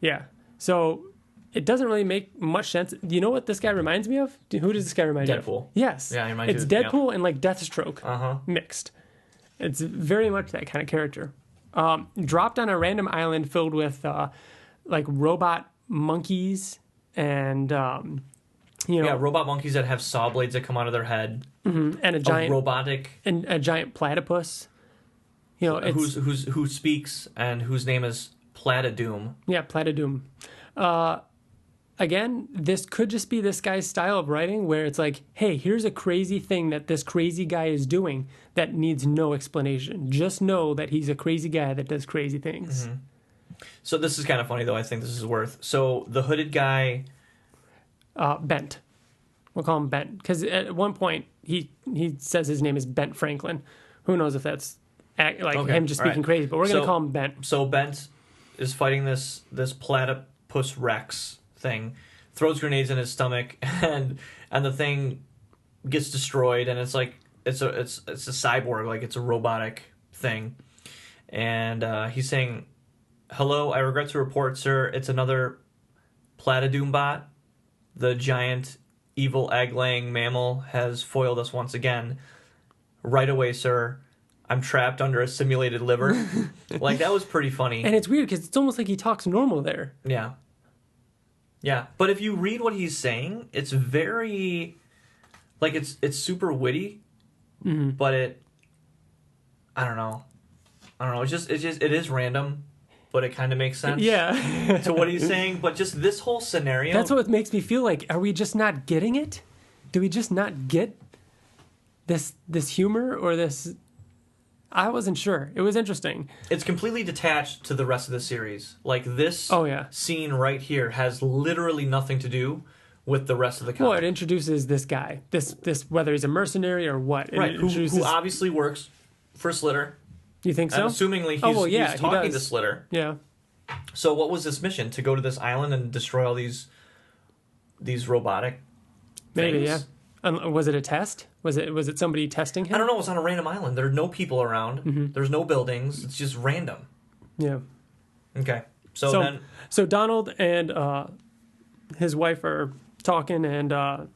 Yeah. So it doesn't really make much sense. Do you know what this guy reminds me of? Who does this guy remind you of? Deadpool. Yes. Yeah, he reminds It's Deadpool and like Deathstroke mixed. It's very much that kind of character. Dropped on a random island filled with like robot monkeys and robot monkeys that have saw blades that come out of their head. Mm-hmm. And a giant platypus. Who speaks and whose name is Platidoom. Yeah, Platidoom. Again, this could just be this guy's style of writing where it's like, hey, here's a crazy thing that this crazy guy is doing that needs no explanation. Just know that he's a crazy guy that does crazy things. Mm-hmm. So this is kind of funny, though. I think this is worth. So the hooded guy... Bent. We'll call him Bent. Because at one point, he says his name is Bent Franklin. Who knows if that's him just speaking crazy, but we're going to call him Bent. So Bent is fighting this platypus Rex thing, throws grenades in his stomach, and the thing gets destroyed, and it's like it's a cyborg, like it's a robotic thing. And he's saying, "Hello, I regret to report, sir, it's another Platydoombot. The giant, evil, egg-laying mammal has foiled us once again. Right away, sir. I'm trapped under a simulated liver." Like, that was pretty funny. And it's weird because it's almost like he talks normal there. Yeah. Yeah, but if you read what he's saying, it's very... Like, it's super witty, but I don't know. It is random, but it kind of makes sense. Yeah. To what he's saying. But just this whole scenario. That's what makes me feel like, are we just not getting it? Do we just not get this humor or this? I wasn't sure. It was interesting. It's completely detached to the rest of the series. Like, this scene right here has literally nothing to do with the rest of the comic. Well, it introduces this guy. This whether he's a mercenary or what. Right, who obviously works for Slitter. You think so? And assumingly he's talking to Slitter. Yeah. So what was this mission? To go to this island and destroy all these robotic Maybe, things? yeah. Was it a test? Was it somebody testing him? I don't know. It was on a random island. There are no people around. Mm-hmm. There's no buildings. It's just random. Yeah. Okay. So Donald and his wife are talking, and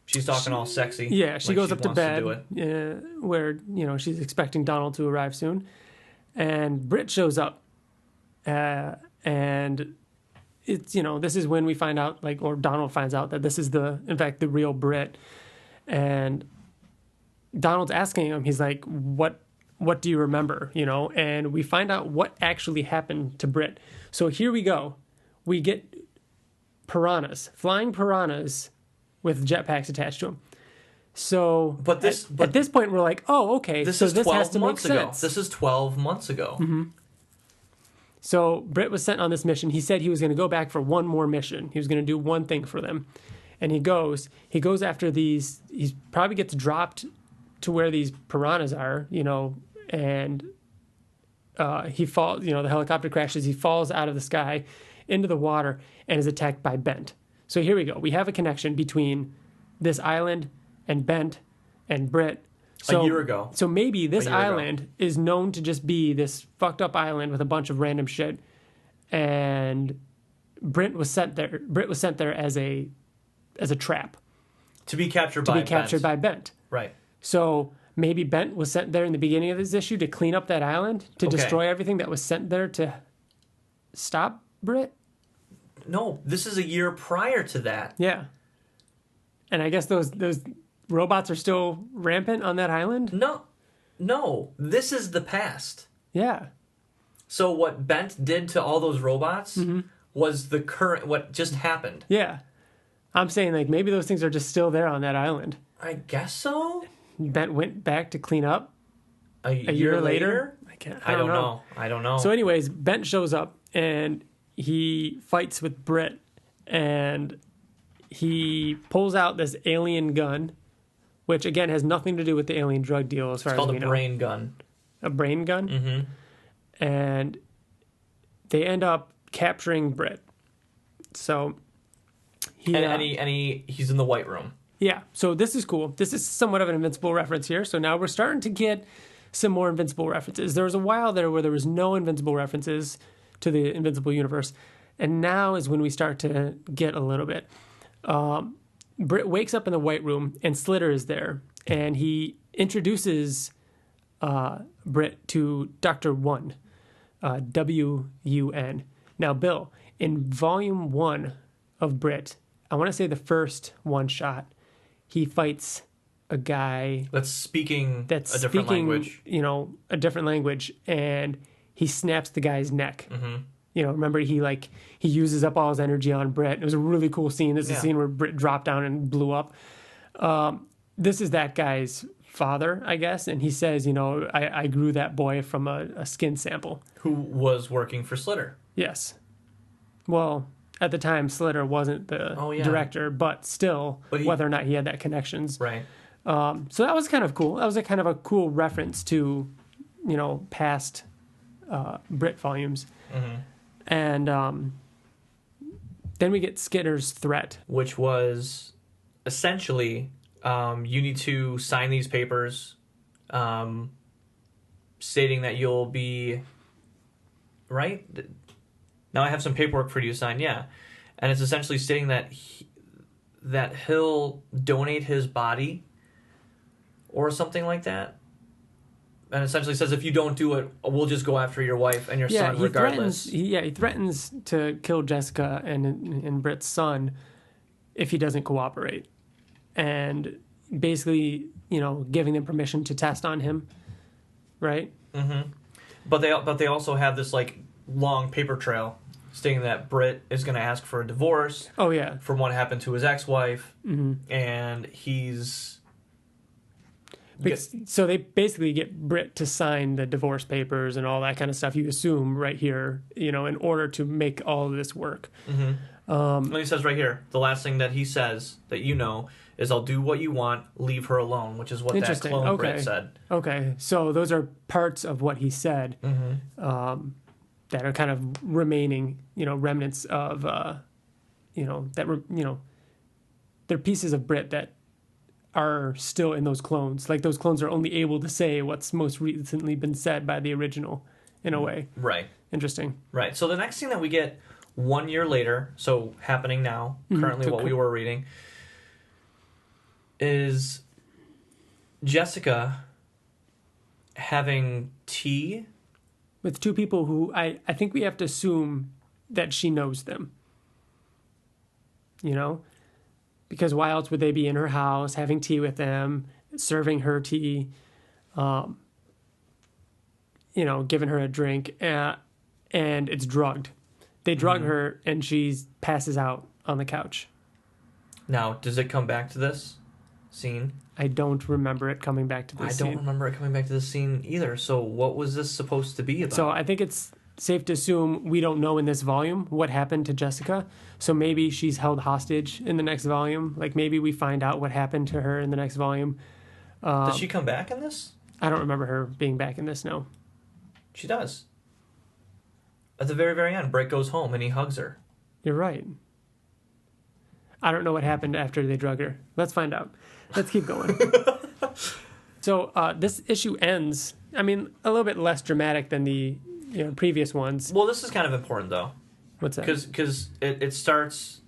she's talking all sexy. Yeah, she goes up to bed, to where she's expecting Donald to arrive soon, and Britt shows up, and it's this is when we find out, or Donald finds out that this is in fact the real Britt, and Donald's asking him, he's like, what do you remember, and we find out what actually happened to Britt. So here we go, we get flying piranhas with jetpacks attached to them. So, at this point, we're like, oh, okay. This so is 12 this has to make months ago. sense. This is 12 months ago. Mm-hmm. So Britt was sent on this mission. He said he was going to go back for one more mission. He was going to do one thing for them, and he goes after these. He probably gets dropped to where these piranhas are, and he falls. The helicopter crashes. He falls out of the sky into the water and is attacked by Bent. So here we go. We have a connection between this island and Bent and Britt. So, a year ago. So maybe this island is known to just be this fucked up island with a bunch of random shit, and Britt was sent there as a trap to be captured by Bent. Right. So maybe Bent was sent there in the beginning of this issue to clean up that island, to destroy everything that was sent there to stop Britt. No, this is a year prior to that. Yeah. And I guess those robots are still rampant on that island? No. This is the past. Yeah. So what Bent did to all those robots was the current, what just happened. Yeah. I'm saying, maybe those things are just still there on that island. I guess so. Bent went back to clean up a year later? I don't know. I don't know. So anyways, Bent shows up, and he fights with Britt, and he pulls out this alien gun, which again has nothing to do with the alien drug deal as far as we know. It's called a brain gun. A brain gun? Mm-hmm. And they end up capturing Britt. So he's in the White Room. Yeah, so this is cool. This is somewhat of an Invincible reference here. So now we're starting to get some more Invincible references. There was a while there where there was no Invincible references to the Invincible Universe, and now is when we start to get a little bit. Britt wakes up in the White Room, and Slitter is there, and he introduces Britt to Dr. One, W-U-N. Now, Bill, in Volume 1 of Britt, I want to say the first one-shot, he fights a guy that's speaking a different language. A different language, and he snaps the guy's neck. Mm-hmm. Remember he uses up all his energy on Britt. It was a really cool scene. This is a scene where Britt dropped down and blew up. This is that guy's father, I guess, and he says, I grew that boy from a skin sample. Who was working for Slitter. Yes. Well, at the time, Slitter wasn't the director, but still, whether or not he had that connections. Right. So that was kind of cool. That was a kind of a cool reference to, past Britt volumes. Mm-hmm. And then we get Skitters Threat. Which was essentially, you need to sign these papers stating that you'll be... Right? Now I have some paperwork for you to sign, yeah. And it's essentially stating that he'll donate his body or something like that. And essentially says, if you don't do it, we'll just go after your wife and your son regardless. He threatens to kill Jessica and Britt's son if he doesn't cooperate. And basically, giving them permission to test on him, right? Mm-hmm. But they also have this, like, long paper trail stating that Britt is going to ask for a divorce. Oh, yeah. From what happened to his ex-wife. Mm-hmm. And he's... So they basically get Britt to sign the divorce papers and all that kind of stuff, you assume, right here, in order to make all of this work. Mm-hmm. He says right here, the last thing that he says that is, I'll do what you want, leave her alone, which is what that clone Britt said. Okay, so those are parts of what he said that are kind of remaining, remnants of, they're pieces of Britt that are still in those clones. Like, those clones are only able to say what's most recently been said by the original, in a way. Right. Interesting. Right. So the next thing that we get 1 year later, so happening now, currently what we were reading, is Jessica having tea with two people who I think we have to assume that she knows them. Because why else would they be in her house, having tea with them, serving her tea, giving her a drink, and it's drugged. They drug her, and she passes out on the couch. Now, does it come back to this scene? I don't remember it coming back to this scene. I don't remember it coming back to this scene either. So what was this supposed to be about? So I think it's safe to assume we don't know in this volume what happened to Jessica. So maybe she's held hostage in the next volume. Like, maybe we find out what happened to her in the next volume. Does she come back in this? I don't remember her being back in this, no. She does. At the very, very end, Britt goes home and he hugs her. You're right. I don't know what happened after they drug her. Let's find out. Let's keep going. So this issue ends, a little bit less dramatic than the previous ones. Well, this is kind of important, though. What's that? Because it starts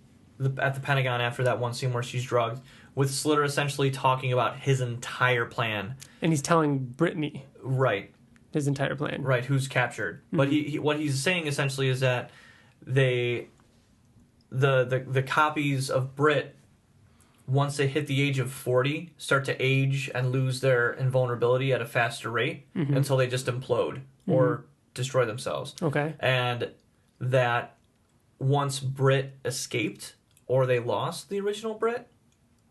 at the Pentagon after that one scene where she's drugged, with Slitter essentially talking about his entire plan. And he's telling Brittany. Right. His entire plan. Right, who's captured. Mm-hmm. But he what he's saying essentially is that the copies of Britt, once they hit the age of 40, start to age and lose their invulnerability at a faster rate until they just implode or destroy themselves. Okay. And that once Britt escaped, or they lost the original Britt,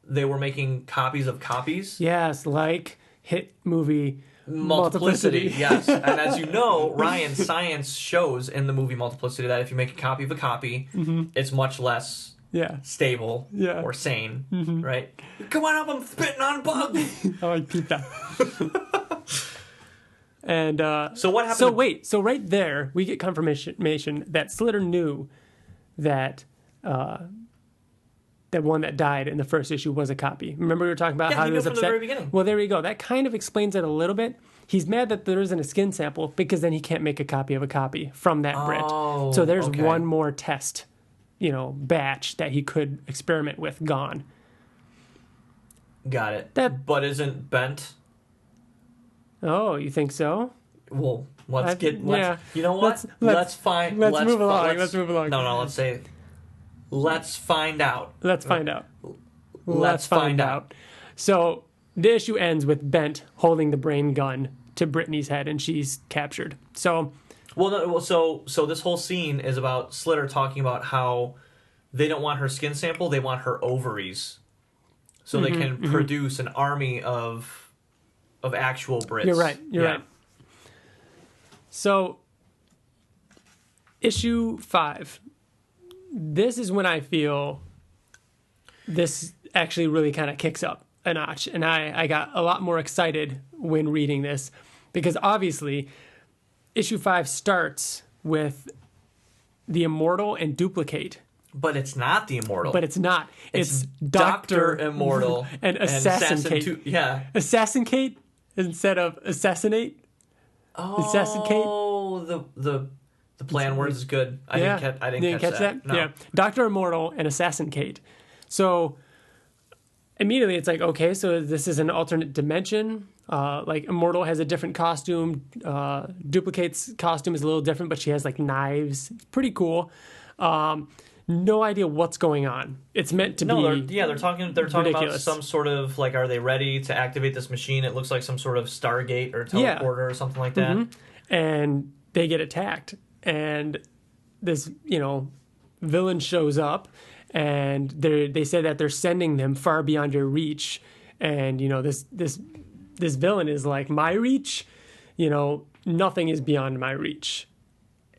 they were making copies of copies. Yes, like hit movie Multiplicity. Yes. And as you know, Ryan, science shows in the movie Multiplicity that if you make a copy of a copy, it's much less stable or sane, right? Come on up, I'm spitting on bugs. I like pizza. And so what happened? So right there, we get confirmation that Slitter knew that that one that died in the first issue was a copy. Remember we were talking about how he was upset? From the very beginning. Well, there we go. That kind of explains it a little bit. He's mad that there isn't a skin sample because then he can't make a copy of a copy from that Brit. So there's one more test, batch that he could experiment with gone. Got it. But isn't bent? Oh, you think so? Well, you know what? Let's move along. Let's move along. No, let's say, let's find out. Let's find out. So the issue ends with Bent holding the brain gun to Brittany's head, and she's captured. So, so this whole scene is about Slitter talking about how they don't want her skin sample; they want her ovaries, so they can produce an army of actual Brits. You're right. You're right. So, issue 5. This is when I feel this actually really kind of kicks up a notch. And I got a lot more excited when reading this because obviously issue 5 starts with the Immortal and Duplicate. But it's not the Immortal. But it's not. It's Dr. Immortal and Assassin Kate. Yeah. Assassin Kate instead of Assassinate. Assassin Kate. Oh, the play on words is good. I didn't catch that. No. Yeah, Dr. Immortal and Assassin Kate. So immediately it's like, okay, so this is an alternate dimension. Like Immortal has a different costume. Duplicate's costume is a little different, but she has like knives. It's pretty cool. No idea what's going on. It's meant to be. They're talking about some sort of like, are they ready to activate this machine? It looks like some sort of Stargate or teleporter or something like that. Mm-hmm. And they get attacked, and this villain shows up, and they say that they're sending them far beyond your reach, and this villain is like, my reach, nothing is beyond my reach.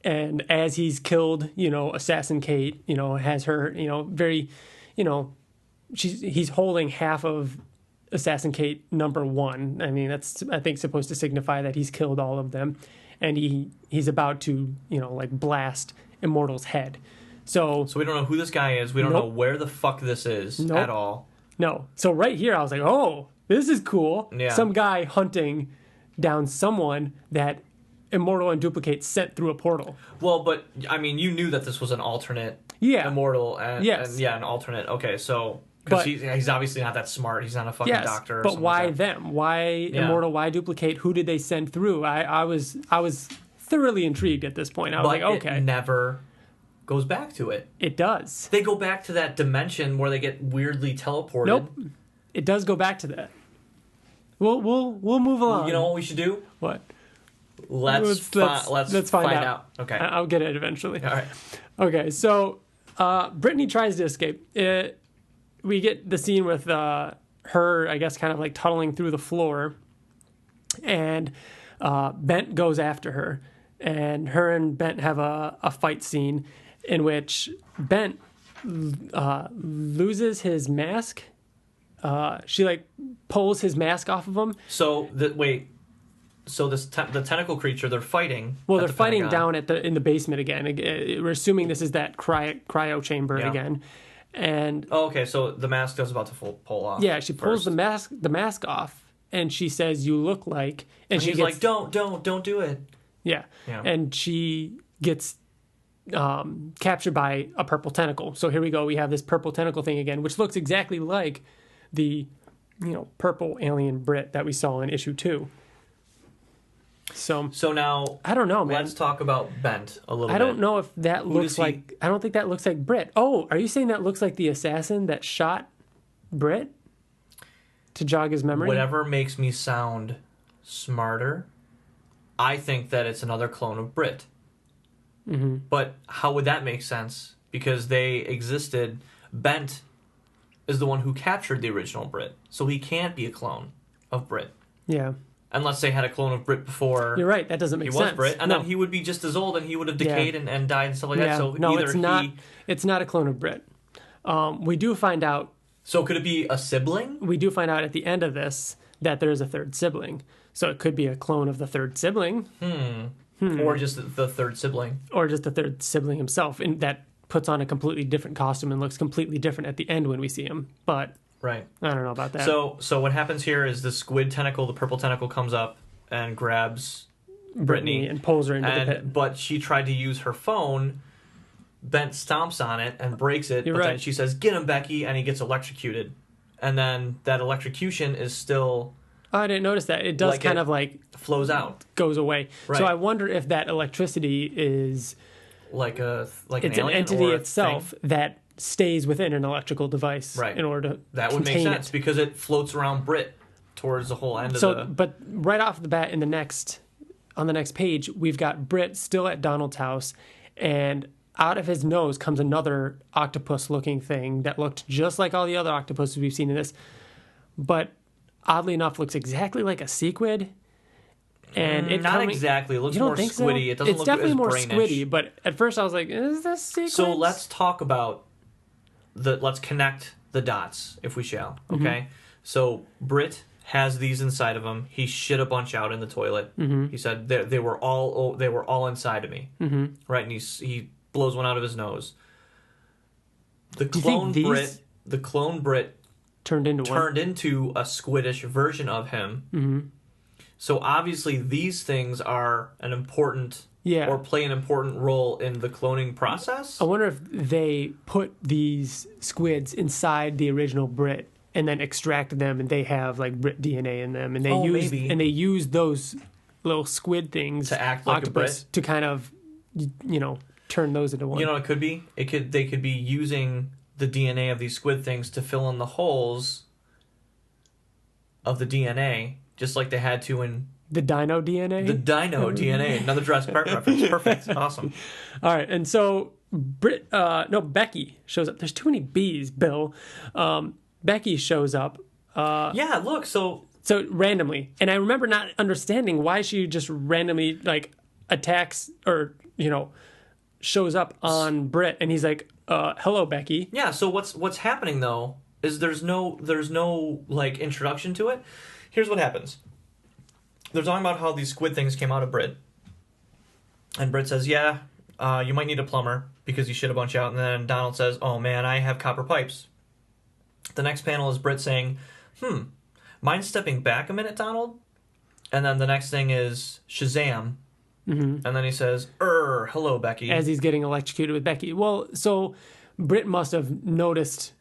And as he's killed, Assassin Kate, has her, very, he's holding half of Assassin Kate number 1. I mean, that's, I think, supposed to signify that he's killed all of them. And he's about to, like blast Immortal's head. So we don't know who this guy is. We don't know where the fuck this is at all. No. So right here, I was like, oh, this is cool. Yeah. Some guy hunting down someone that Immortal and Duplicate sent through a portal. Well, but I mean, you knew that this was an alternate Immortal, and an alternate. Okay, so because he's obviously not that smart. He's not a fucking doctor. But why them? Why Immortal? Why Duplicate? Who did they send through? I was thoroughly intrigued at this point. I was like, okay, it never goes back to it. It does. They go back to that dimension where they get weirdly teleported. Nope. It does go back to that. We'll move along. You know what we should do? What? Let's find out. Okay. I'll get it eventually. All right. Okay, so Brittany tries to escape. We get the scene with her, I guess, kind of like tunneling through the floor, and Bent goes after her, and her and Bent have a fight scene in which Bent loses his mask. She like pulls his mask off of him. So the tentacle creature, they're fighting. Well, they're fighting down in the basement again. We're assuming this is that cryo chamber again. And okay, so the mask is about to pull off. Yeah, she pulls the mask off, and she says, "You look like." And she's like, "Don't do it." Yeah. And she gets captured by a purple tentacle. So here we go. We have this purple tentacle thing again, which looks exactly like the purple alien Brit that we saw in issue 2. So now I don't know, man. Let's talk about Bent a little bit. I don't know if that looks like. I don't think that looks like Brit. Oh, are you saying that looks like the assassin that shot Brit to jog his memory? Whatever makes me sound smarter, I think that it's another clone of Brit. Mm-hmm. But how would that make sense? Because they existed. Bent is the one who captured the original Brit, so he can't be a clone of Brit. Yeah. Unless they had a clone of Brit before. You're right. That doesn't make sense. He was Brit, and then he would be just as old, and he would have decayed and died and stuff like that. So no, it's not. It's not a clone of Brit. We do find out. So could it be a sibling? We do find out at the end of this that there is a third sibling. So it could be a clone of the third sibling. Or just the third sibling. Or just the third sibling himself, and that puts on a completely different costume and looks completely different at the end when we see him. But. Right. I don't know about that. So what happens here is the squid tentacle, the purple tentacle, comes up and grabs Brittany and pulls her into the pit. But she tried to use her phone. Bent stomps on it and breaks it. Then she says, "Get him, Becky," and he gets electrocuted. And then that electrocution is still. Oh, I didn't notice that. It does kind of like flows out, goes away. Right. So I wonder if that electricity is like an entity or itself thing that stays within an electrical device, right? In order to that would make sense because it floats around Brit towards the whole end of the. But right off the bat, on the next page, we've got Brit still at Donald's house, and out of his nose comes another octopus-looking thing that looked just like all the other octopuses we've seen in this, but oddly enough, looks exactly like a sequid. And it not exactly. It looks more squiddy. So? It doesn't it's look definitely as more brainish. squiddy. But at first, I was like, "Is this sequid?" So let's talk about let's connect the dots, if we shall. Okay. Mm-hmm. So Brit has these inside of him. He shit a bunch out in the toilet. Mm-hmm. He said they were all inside of me. Mm-hmm. Right, and he blows one out of his nose. The clone Brit turned into a squiddish version of him. Mm-hmm. So obviously these things are an important Yeah. or play an important role in the cloning process. I wonder if they put these squids inside the original Brit and then extracted them, and they have like Brit DNA in them, and they use those little squid things to act like octopus, a Brit to kind of, turn those into one. You know what it could be? They could be using the DNA of these squid things to fill in the holes of the DNA, just like they had to in the dino DNA. The dino DNA, another Jurassic Park reference. Perfect, awesome. All right, and so Becky shows up. There's too many B's, Bill. Becky shows up. Yeah, look, so randomly, and I remember not understanding why she just randomly attacks or shows up on Britt, and he's like, "Hello, Becky." Yeah. So what's happening though is there's no introduction to it. Here's what happens. They're talking about how these squid things came out of Britt, and Britt says, "Yeah, you might need a plumber because you shit a bunch out." And then Donald says, "Oh man, I have copper pipes." The next panel is Britt saying, "Mind stepping back a minute, Donald?" And then the next thing is Shazam. Mm-hmm. And then he says, hello, Becky. As he's getting electrocuted with Becky. Well, so Britt must have noticed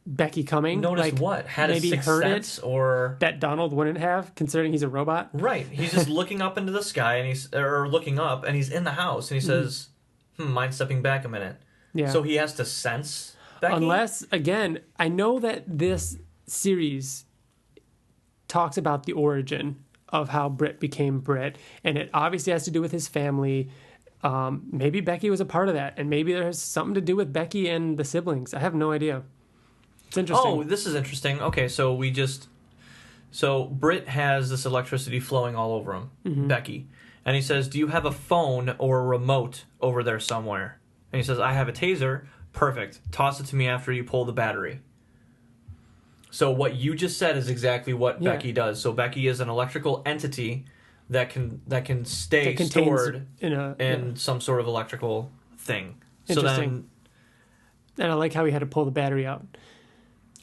Becky coming. Noticed what? Had maybe a sixth sense or that Donald wouldn't have, considering he's a robot. Right. He's just looking up into the sky, and looking up, and he's in the house, and he says, mind stepping back a minute. Yeah. So he has to sense Becky? Unless, again, I know that this series talks about the origin of how Britt became Britt, and it obviously has to do with his family. Maybe Becky was a part of that, and maybe there's something to do with Becky and the siblings. I have no idea. It's interesting. Oh, this is interesting. Okay, so Britt has this electricity flowing all over him, Becky. And he says, "Do you have a phone or a remote over there somewhere?" And he says, "I have a taser." Perfect. Toss it to me after you pull the battery. So what you just said is exactly what Becky does. So Becky is an electrical entity that can stay stored in some sort of electrical thing. Interesting. And I like how he had to pull the battery out.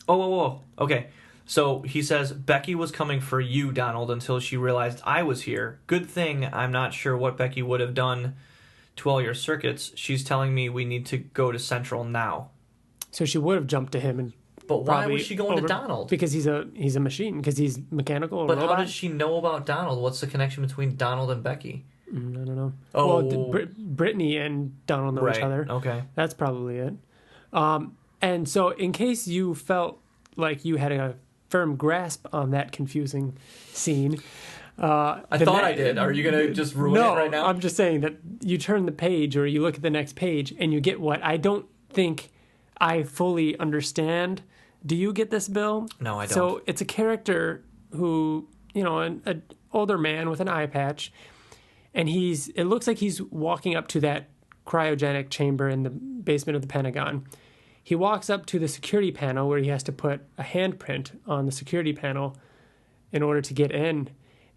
Oh. Okay. So he says, Becky was coming for you, Donald, until she realized I was here. Good thing I'm not sure what Becky would have done to all your circuits. She's telling me we need to go to Central now. So she would have jumped to him and... But why was she going to Donald? Because he's a machine. Because he's mechanical or robot. But how does she know about Donald? What's the connection between Donald and Becky? I don't know. Oh. Well, Brittany and Donald know each other. Okay. That's probably it. And so in case you felt like you had a firm grasp on that confusing scene... I thought I did. Are you going to just ruin it right now? No, I'm just saying that you turn the page or you look at the next page and you get what I don't think I fully understand. Do you get this, Bill? No, I don't. So it's a character who, an older man with an eye patch, and it looks like he's walking up to that cryogenic chamber in the basement of the Pentagon. He walks up to the security panel where he has to put a handprint on the security panel in order to get in,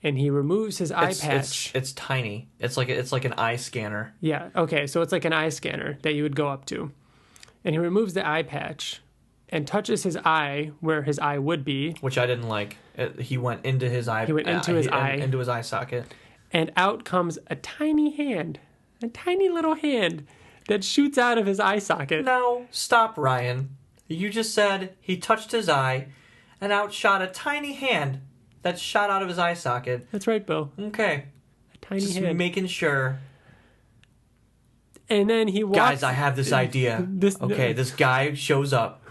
and he removes his eye patch. It's tiny. It's like an eye scanner. Yeah, okay, so it's like an eye scanner that you would go up to. And he removes the eye patch and touches his eye where his eye would be. Which I didn't like. He went into his eye. He went into his eye. Into his eye socket. And out comes a tiny hand. A tiny little hand that shoots out of his eye socket. No, stop, Ryan. You just said he touched his eye and out shot a tiny hand that shot out of his eye socket. That's right, Bill. Okay. A tiny just hand. Making sure. And then he walks... Guys, I have this idea. This guy shows up.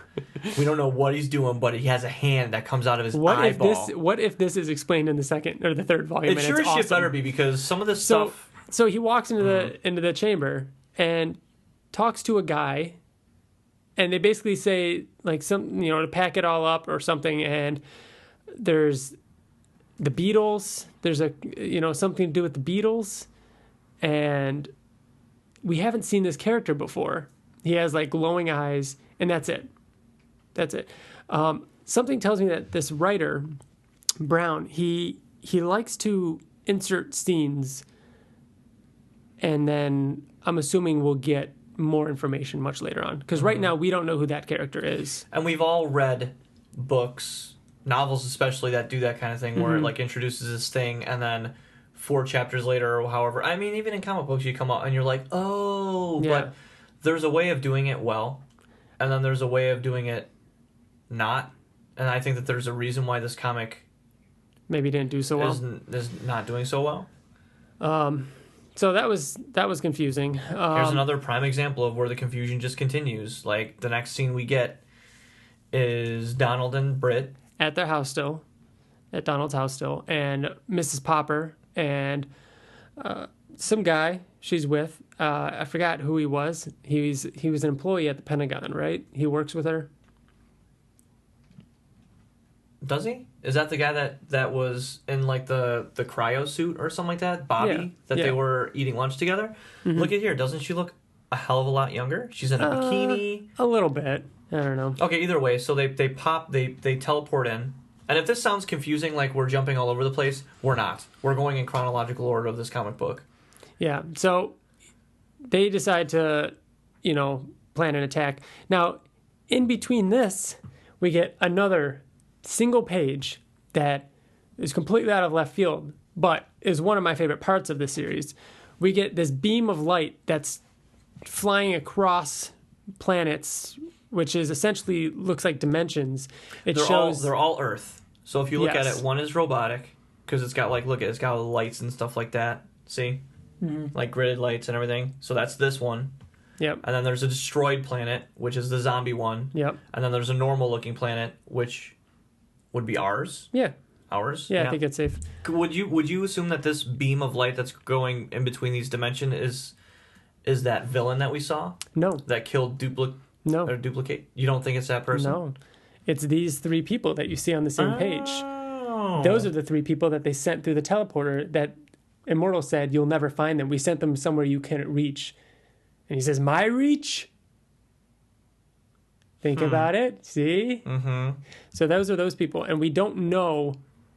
We don't know what he's doing, but he has a hand that comes out of his eyeball. What if this is explained in the second or the third volume? It sure as shit better be, because some of this stuff... So he walks into the chamber and talks to a guy, and they basically say, like, some, to pack it all up or something, and there's the Beatles, there's something to do with the Beatles, and we haven't seen this character before. He has, like, glowing eyes, and that's it. Something tells me that this writer, Brown, he likes to insert scenes, and then I'm assuming we'll get more information much later on. Because right now we don't know who that character is. And we've all read books novels especially that do that kind of thing, where it like introduces this thing and then 4 chapters later or however. I mean, even in comic books, you come out and you're like, oh, but there's a way of doing it well, and then there's a way of doing it not. And I think that there's a reason why this comic maybe didn't do so well. Is not doing so well. So that was confusing. Here's another prime example of where the confusion just continues. Like, the next scene we get is Donald and Britt at their house still, at Donald's house still, and Mrs. Popper and some guy she's with. I forgot who he was. He was an employee at the Pentagon, right? He works with her. Does he? Is that the guy that was in like the cryo suit or something like that? Bobby, they were eating lunch together? Mm-hmm. Look at here. Doesn't she look a hell of a lot younger? She's in a bikini. A little bit. I don't know. Okay, either way. So they teleport in. And if this sounds confusing, like we're jumping all over the place, we're not. We're going in chronological order of this comic book. Yeah. So they decide to, plan an attack. Now, in between this, we get another single page that is completely out of left field, but is one of my favorite parts of the series. We get this beam of light that's flying across planets, which is essentially looks like dimensions. They're all Earth. So if you look at it, one is robotic because it's got it's got lights and stuff like that. See, like gridded lights and everything. So that's this one. Yep. And then there's a destroyed planet, which is the zombie one. Yep. And then there's a normal looking planet, which would be ours? Yeah. Ours? Yeah, I think it's safe. Would you assume that this beam of light that's going in between these dimensions is that villain that we saw? No. That killed Duplicate? You don't think it's that person? No. It's these 3 people that you see on the same page. Those are the 3 people that they sent through the teleporter that Immortal said, you'll never find them. We sent them somewhere you can't reach. And he says, my reach? Think about it. See? Mm-hmm. So those are those people. And we don't know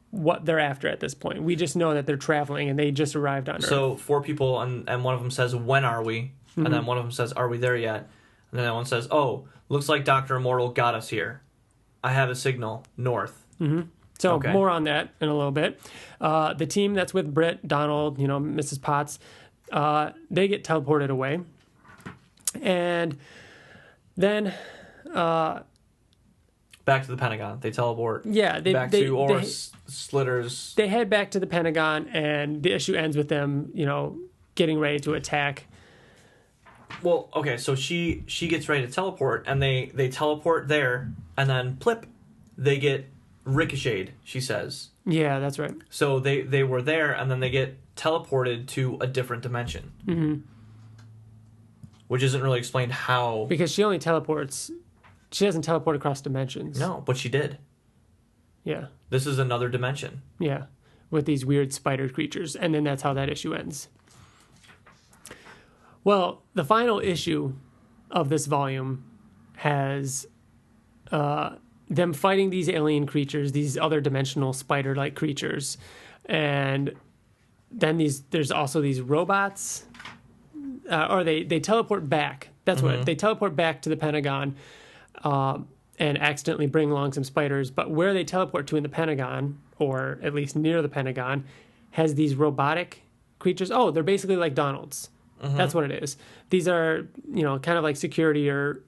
what they're after at this point. We just know that they're traveling and they just arrived on Earth. So 4 people, and one of them says, when are we? Mm-hmm. And then one of them says, are we there yet? And then that one says, oh, looks like Dr. Immortal got us here. I have a signal, north. Mm-hmm. So more on that in a little bit. The team that's with Britt, Donald, Mrs. Potts, they get teleported away. And then... back to the Pentagon. They teleport. Yeah, Slitters. They head back to the Pentagon, and the issue ends with them, getting ready to attack. Well, okay, so she gets ready to teleport, and they teleport there, and then plip, they get ricocheted. She says. Yeah, that's right. So they were there, and then they get teleported to a different dimension. Mm-hmm. Which isn't really explained how. Because she only teleports. She doesn't teleport across dimensions. No, but she did. Yeah. This is another dimension. Yeah. With these weird spider creatures. And then that's how that issue ends. Well, the final issue of this volume has them fighting these alien creatures, these other dimensional spider-like creatures. And then there's also these robots. Or they teleport back. That's what they teleport back to the Pentagon and accidentally bring along some spiders. But where they teleport to in the Pentagon, or at least near the Pentagon, has these robotic creatures. Oh, they're basically like Donald's. Mm-hmm. That's what it is. These are, kind of like security or,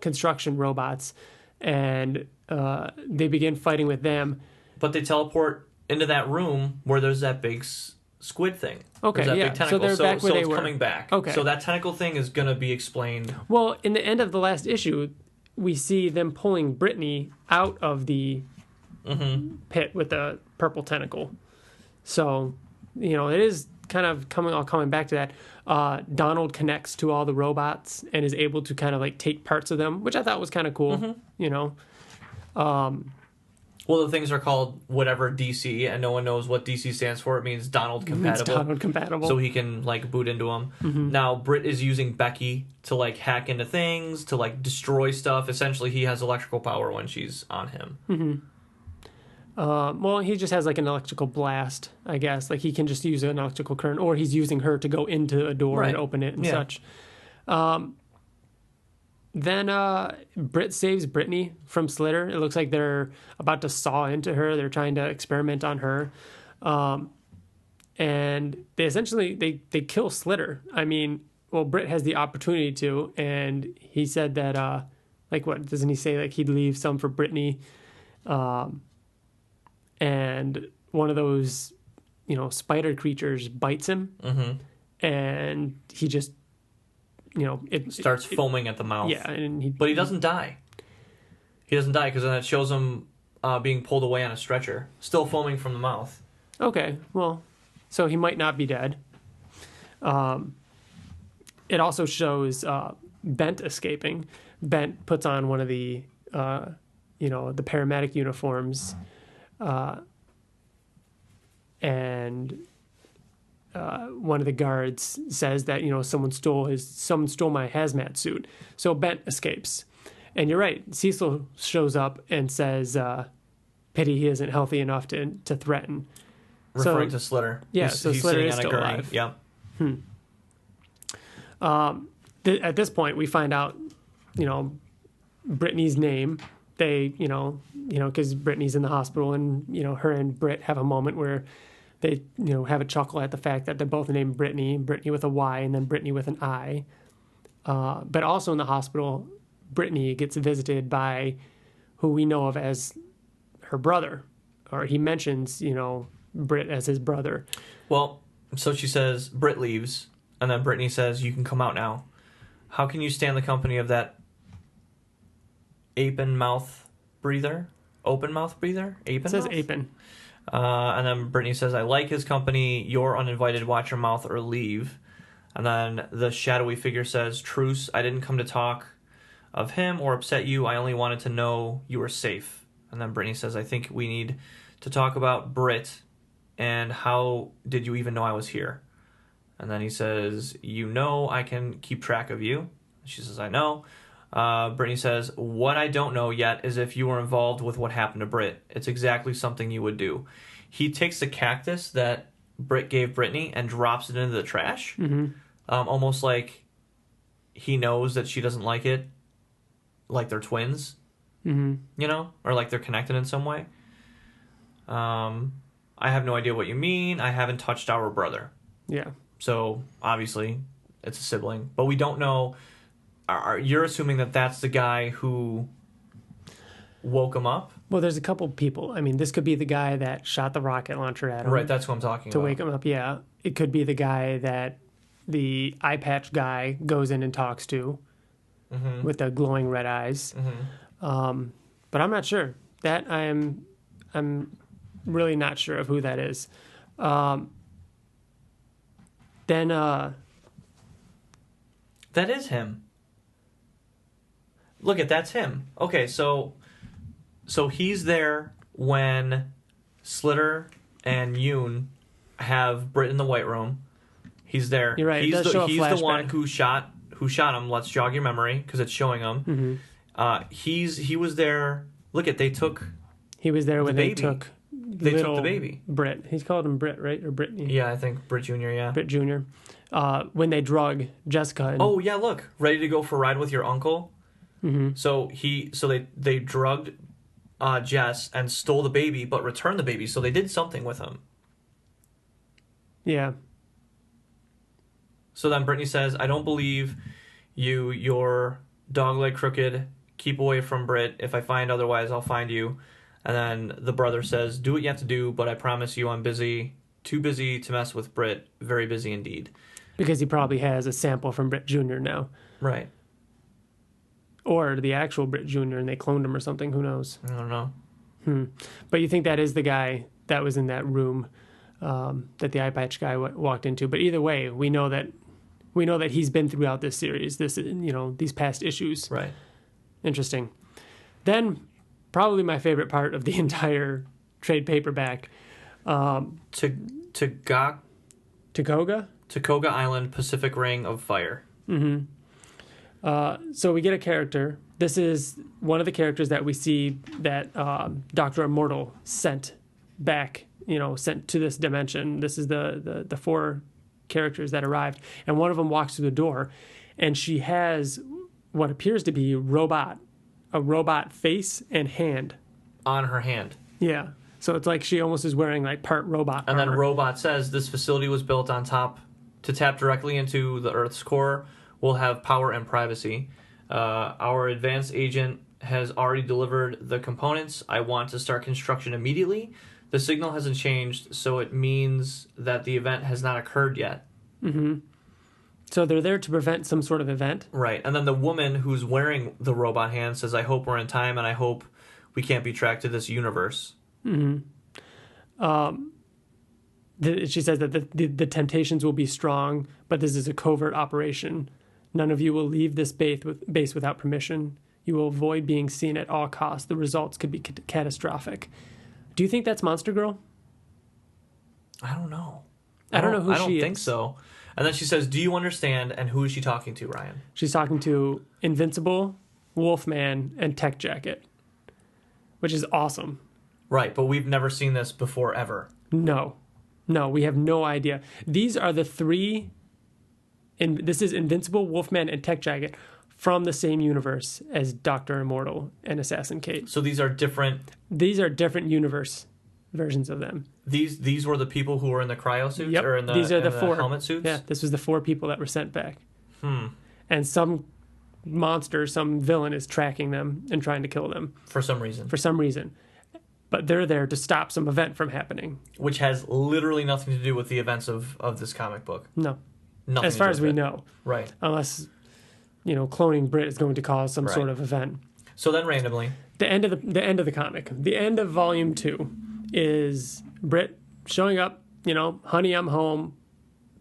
construction robots. And they begin fighting with them. But they teleport into that room where there's that big squid thing. Okay, that yeah. big tentacle. So they're back where they were. Coming back. Okay. So that tentacle thing is going to be explained. Well, in the end of the last issue, we see them pulling Brittany out of the pit with the purple tentacle. So, it is kind of coming back to that. Donald connects to all the robots and is able to kind of like take parts of them, which I thought was kind of cool. Well, the things are called whatever DC, and no one knows what DC stands for. It means Donald compatible. It's Donald compatible. So he can, boot into them. Mm-hmm. Now, Britt is using Becky to, hack into things, to, destroy stuff. Essentially, he has electrical power when she's on him. Mm-hmm. Well, he just has, an electrical blast, I guess. He can just use an electrical current, or he's using her to go into a door and open it and such. Then Britt saves Brittany from Slitter. It looks like they're about to saw into her. They're trying to experiment on her. And they essentially, they kill Slitter. I mean, well, Britt has the opportunity to, and he said that, like, what, doesn't he say, like, he'd leave some for Brittany? And one of those, spider creatures bites him. Mm-hmm. And he just, it starts foaming at the mouth. Yeah. But he doesn't die. He doesn't die because then it shows him being pulled away on a stretcher, still foaming from the mouth. Okay, well, so he might not be dead. It also shows Bent escaping. Bent puts on one of the, the paramedic uniforms, and one of the guards says that someone stole my hazmat suit. So Bent escapes, and you're right. Cecil shows up and says, "Pity he isn't healthy enough to threaten." Referring to Slitter. Yeah, he's Slitter sitting is on a still gurney. alive. Yeah. At this point, we find out, Brittany's name. They, because Brittany's in the hospital, and her and Britt have a moment where they, have a chuckle at the fact that they're both named Brittany with a Y, and then Brittany with an I. But also in the hospital, Brittany gets visited by who we know of as her brother, or he mentions, Britt as his brother. Well, so she says, Britt leaves, and then Brittany says, "You can come out now." How can you stand the company of that open mouth breather? It says Apin. And then Brittany says, "I like his company. You're uninvited. Watch your mouth or leave." And then the shadowy figure says, "Truce. I didn't come to talk of him or upset you. I only wanted to know you were safe." And then Brittany says, "I think we need to talk about Britt. And how did you even know I was here?" And then he says, "I can keep track of you." She says, "I know." Brittany says, "What I don't know yet is if you were involved with what happened to Britt. It's exactly something you would do." He takes the cactus that Britt gave Brittany and drops it into the trash. Mm-hmm. Almost like he knows that she doesn't like it, like they're twins, mm-hmm. Or like they're connected in some way. "I have no idea what you mean. I haven't touched our brother." Yeah. So, obviously, it's a sibling. But we don't know. You're assuming that that's the guy who woke him up? Well, there's a couple people. I mean, this could be the guy that shot the rocket launcher at him. Right, that's what I'm talking about. To wake him up, yeah. It could be the guy that the eye patch guy goes in and talks to mm-hmm. with the glowing red eyes. Mm-hmm. But I'm not sure. That I'm really not sure of who that is. Then that is him. Look that's him. Okay, so he's there when Slitter and Yoon have Britt in the White Room. He's there. You're right. He's it does show a flashback. The one who shot him. Let's jog your memory because it's showing him. Mm-hmm. He was there. Look took. He was there when they took. They took the baby. Britt. He's called him Britt, right? Or Brittany. Yeah, I think Britt Jr., yeah. Britt Jr. When they drug Jessica. Oh, yeah, look. Ready to go for a ride with your uncle? Mm-hmm. So they drugged Jess and stole the baby, but returned the baby. So they did something with him. Yeah. So then Brittany says, "I don't believe you. You're dog leg crooked. Keep away from Britt. If I find otherwise, I'll find you." And then the brother says, "Do what you have to do, but I promise you I'm busy. Too busy to mess with Britt. Very busy indeed." Because he probably has a sample from Britt Jr. now. Right. Or the actual Britt Jr. and they cloned him or something. Who knows? I don't know. But you think that is the guy that was in that room that the eye patch guy walked into. But either way, we know that he's been throughout this series, these past issues. Right. Interesting. Then, probably my favorite part of the entire trade paperback. Takoga Island, Pacific Ring of Fire. Mm-hmm. So we get a character. This is one of the characters that we see that Dr. Immortal sent back, sent to this dimension. This is the four characters that arrived. And one of them walks through the door, and she has what appears to be a robot face and hand. On her hand. Yeah. So it's like she almost is wearing like part robot And armor. then Robot says this facility was built on top to tap directly into the Earth's core. We'll have power and privacy. Our advanced agent has already delivered the components. I want to start construction immediately. The signal hasn't changed, so it means that the event has not occurred yet. Mm-hmm. So they're there to prevent some sort of event. Right. And then the woman who's wearing the robot hand says, I hope we're in time, and I hope we can't be tracked to this universe. Mm-hmm. She says that the temptations will be strong, but this is a covert operation. None of you will leave this base without permission. You will avoid being seen at all costs. The results could be catastrophic. Do you think that's Monster Girl? I don't know. I don't know who she is. I don't think so. And then she says, do you understand? And who is she talking to, Ryan? She's talking to Invincible, Wolfman, and Tech Jacket, which is awesome. Right, but we've never seen this before ever. No, we have no idea. These are the three, this is Invincible, Wolfman, and Tech Jacket from the same universe as Dr. Immortal and Assassin Kate. So these are different... These are different universe versions of them. These were the people who were in the cryo suits? Yep, or in the, these are the four helmet suits? Yeah, this was the 4 people that were sent back. And some monster, some villain is tracking them and trying to kill them. For some reason. But they're there to stop some event from happening. Which has literally nothing to do with the events of this comic book. No. Nothing as far as we know. Right. Unless, cloning Brit is going to cause some sort of event. So then randomly... The end of the comic. The end of Volume 2 is Brit showing up, honey, I'm home.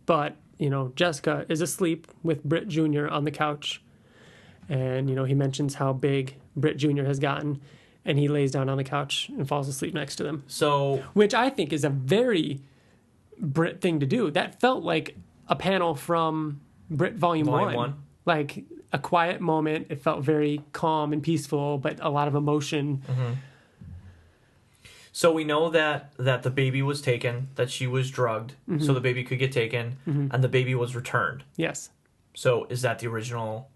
But, Jessica is asleep with Britt Jr. on the couch. And, he mentions how big Britt Jr. has gotten. And he lays down on the couch and falls asleep next to them. So, which I think is a very Brit thing to do. That felt like a panel from Brit Volume 1. Like a quiet moment. It felt very calm and peaceful, but a lot of emotion. Mm-hmm. So we know that the baby was taken, that she was drugged, so the baby could get taken, and the baby was returned. Yes. So is that the original...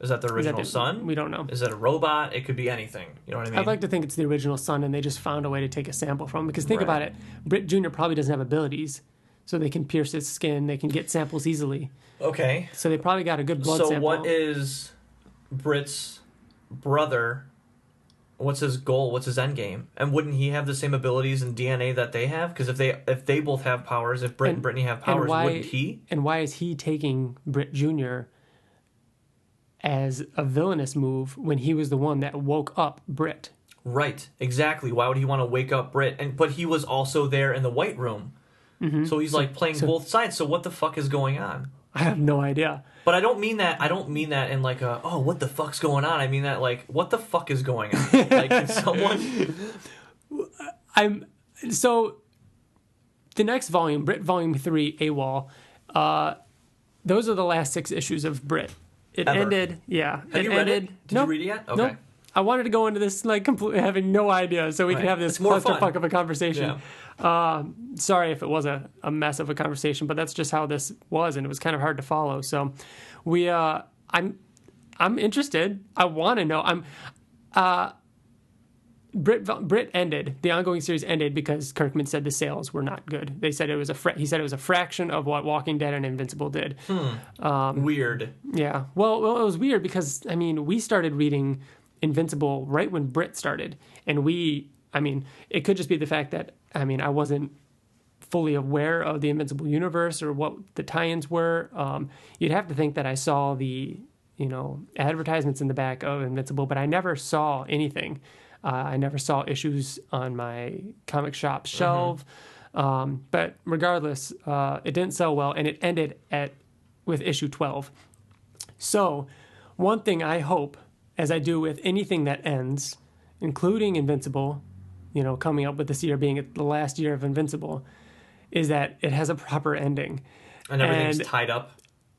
Is that the original son? We don't know. Is it a robot? It could be anything. You know what I mean? I'd like to think it's the original son, and they just found a way to take a sample from him. Because think about it. Britt Jr. probably doesn't have abilities, so they can pierce his skin. They can get samples easily. Okay. So they probably got a good blood sample. So what is Britt's brother... What's his goal? What's his end game? And wouldn't he have the same abilities and DNA that they have? Because if they both have powers, if Britt and Brittany have powers, wouldn't he? And why is he taking Britt Jr. as a villainous move when he was the one that woke up Britt? Right, exactly. Why would he want to wake up Britt? But he was also there in the White Room, so he's playing both sides. So what the fuck is going on? I have no idea. But I don't mean that. I don't mean that in like a what the fuck's going on. I mean that like what the fuck is going on? Like can someone. So the next volume, Brit Volume 3, AWOL. Those are the last 6 issues of Brit. It Ever. Ended. Yeah. Have you read it? Did you read it yet? Okay. Nope. I wanted to go into this completely having no idea, so we can have this clusterfuck of a conversation. Yeah. Sorry if it was a mess of a conversation, but that's just how this was, and it was kind of hard to follow. So, I'm interested. I want to know. Brit ended. The ongoing series ended because Kirkman said the sales were not good. They said it was he said it was a fraction of what Walking Dead and Invincible did. Weird. Yeah. Well, it was weird because we started reading Invincible right when Brit started, and it could just be the fact that I wasn't fully aware of the Invincible Universe or what the tie-ins were. You'd have to think that I saw the advertisements in the back of Invincible, but I never saw anything. I never saw issues on my comic shop shelf. But regardless, it didn't sell well, and it ended with issue 12. So one thing I hope, as I do with anything that ends, including Invincible, coming up with this year being the last year of Invincible, is that it has a proper ending. And everything's tied up.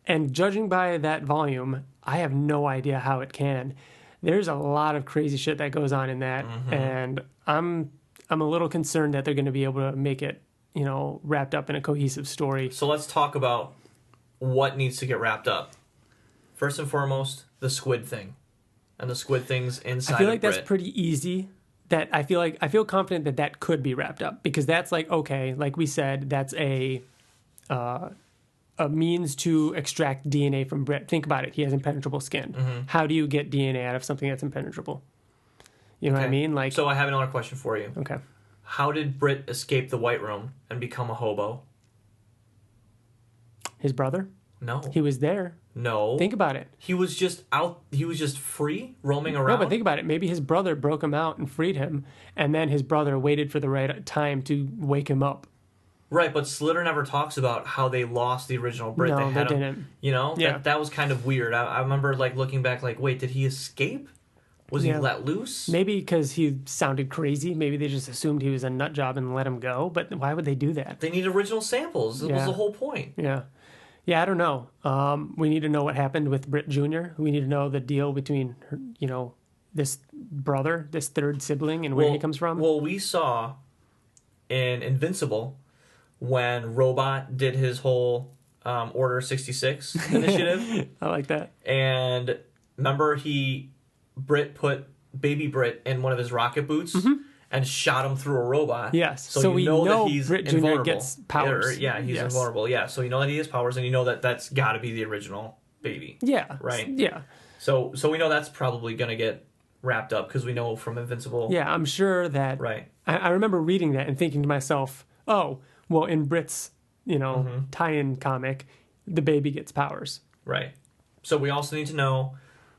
And judging by that volume, I have no idea how it can. There's a lot of crazy shit that goes on in that, and I'm a little concerned that they're going to be able to make it, wrapped up in a cohesive story. So let's talk about what needs to get wrapped up First and foremost, the squid thing. And the squid thing's inside I feel like of Brit. that's pretty easy. That I feel confident that that could be wrapped up, because that's like, okay, like we said, that's a means to extract DNA from Brit. Think about it. He has impenetrable skin. How do you get DNA out of something that's impenetrable? You know what I mean? Like, so I have another question for you. Okay. How did Brit escape the White Room and become a hobo? His brother? No. He was there. No. Think about it. He was just out. He was just free, roaming around. No, but think about it. Maybe his brother broke him out and freed him, and then his brother waited for the right time to wake him up. Right, but Slitter never talks about how they lost the original Brit. No, they didn't. Him, you know? Yeah. That was kind of weird. I remember like looking back like, wait, did he escape? Was he let loose? Maybe because he sounded crazy. Maybe they just assumed he was a nut job and let him go. But why would they do that? They need original samples. That was the whole point. Yeah. Yeah, I don't know. We need to know what happened with Britt Jr. We need to know the deal between, her, this brother, this third sibling, and where he comes from. Well, we saw in Invincible when Robot did his whole Order 66 initiative. I like that. And remember Britt put baby Britt in one of his rocket boots and shot him through a robot. Yes. So we know that he's Britt Jr. invulnerable. gets powers. He's invulnerable. Yeah. So you know that he has powers, and you know that that's got to be the original baby. Yeah. Right? Yeah. So we know that's probably going to get wrapped up because we know from Invincible. Yeah, I'm sure that... Right. I remember reading that and thinking to myself, oh, well, in Britt's, tie-in comic, the baby gets powers. Right. So we also need to know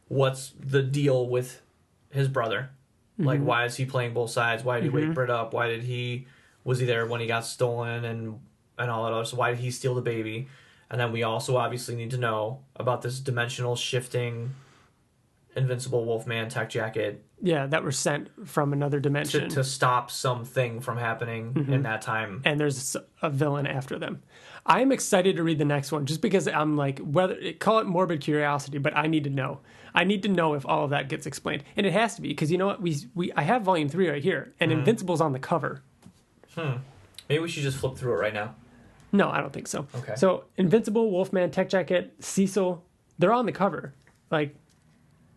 what's the deal with his brother. Like, why is he playing both sides? Why did he wake Britt up? Why did was he there when he got stolen and all that other stuff? Why did he steal the baby? And then we also obviously need to know about this dimensional shifting Invincible Wolfman tech jacket. Yeah, that were sent from another dimension. To stop something from happening in that time. And there's a villain after them. I'm excited to read the next one just because I'm like, call it morbid curiosity, but I need to know. I need to know if all of that gets explained. And it has to be, because you know what? I have volume 3 right here, and Invincible's on the cover. Maybe we should just flip through it right now. No, I don't think so. Okay. So Invincible, Wolfman, Tech Jacket, Cecil, they're on the cover. Like,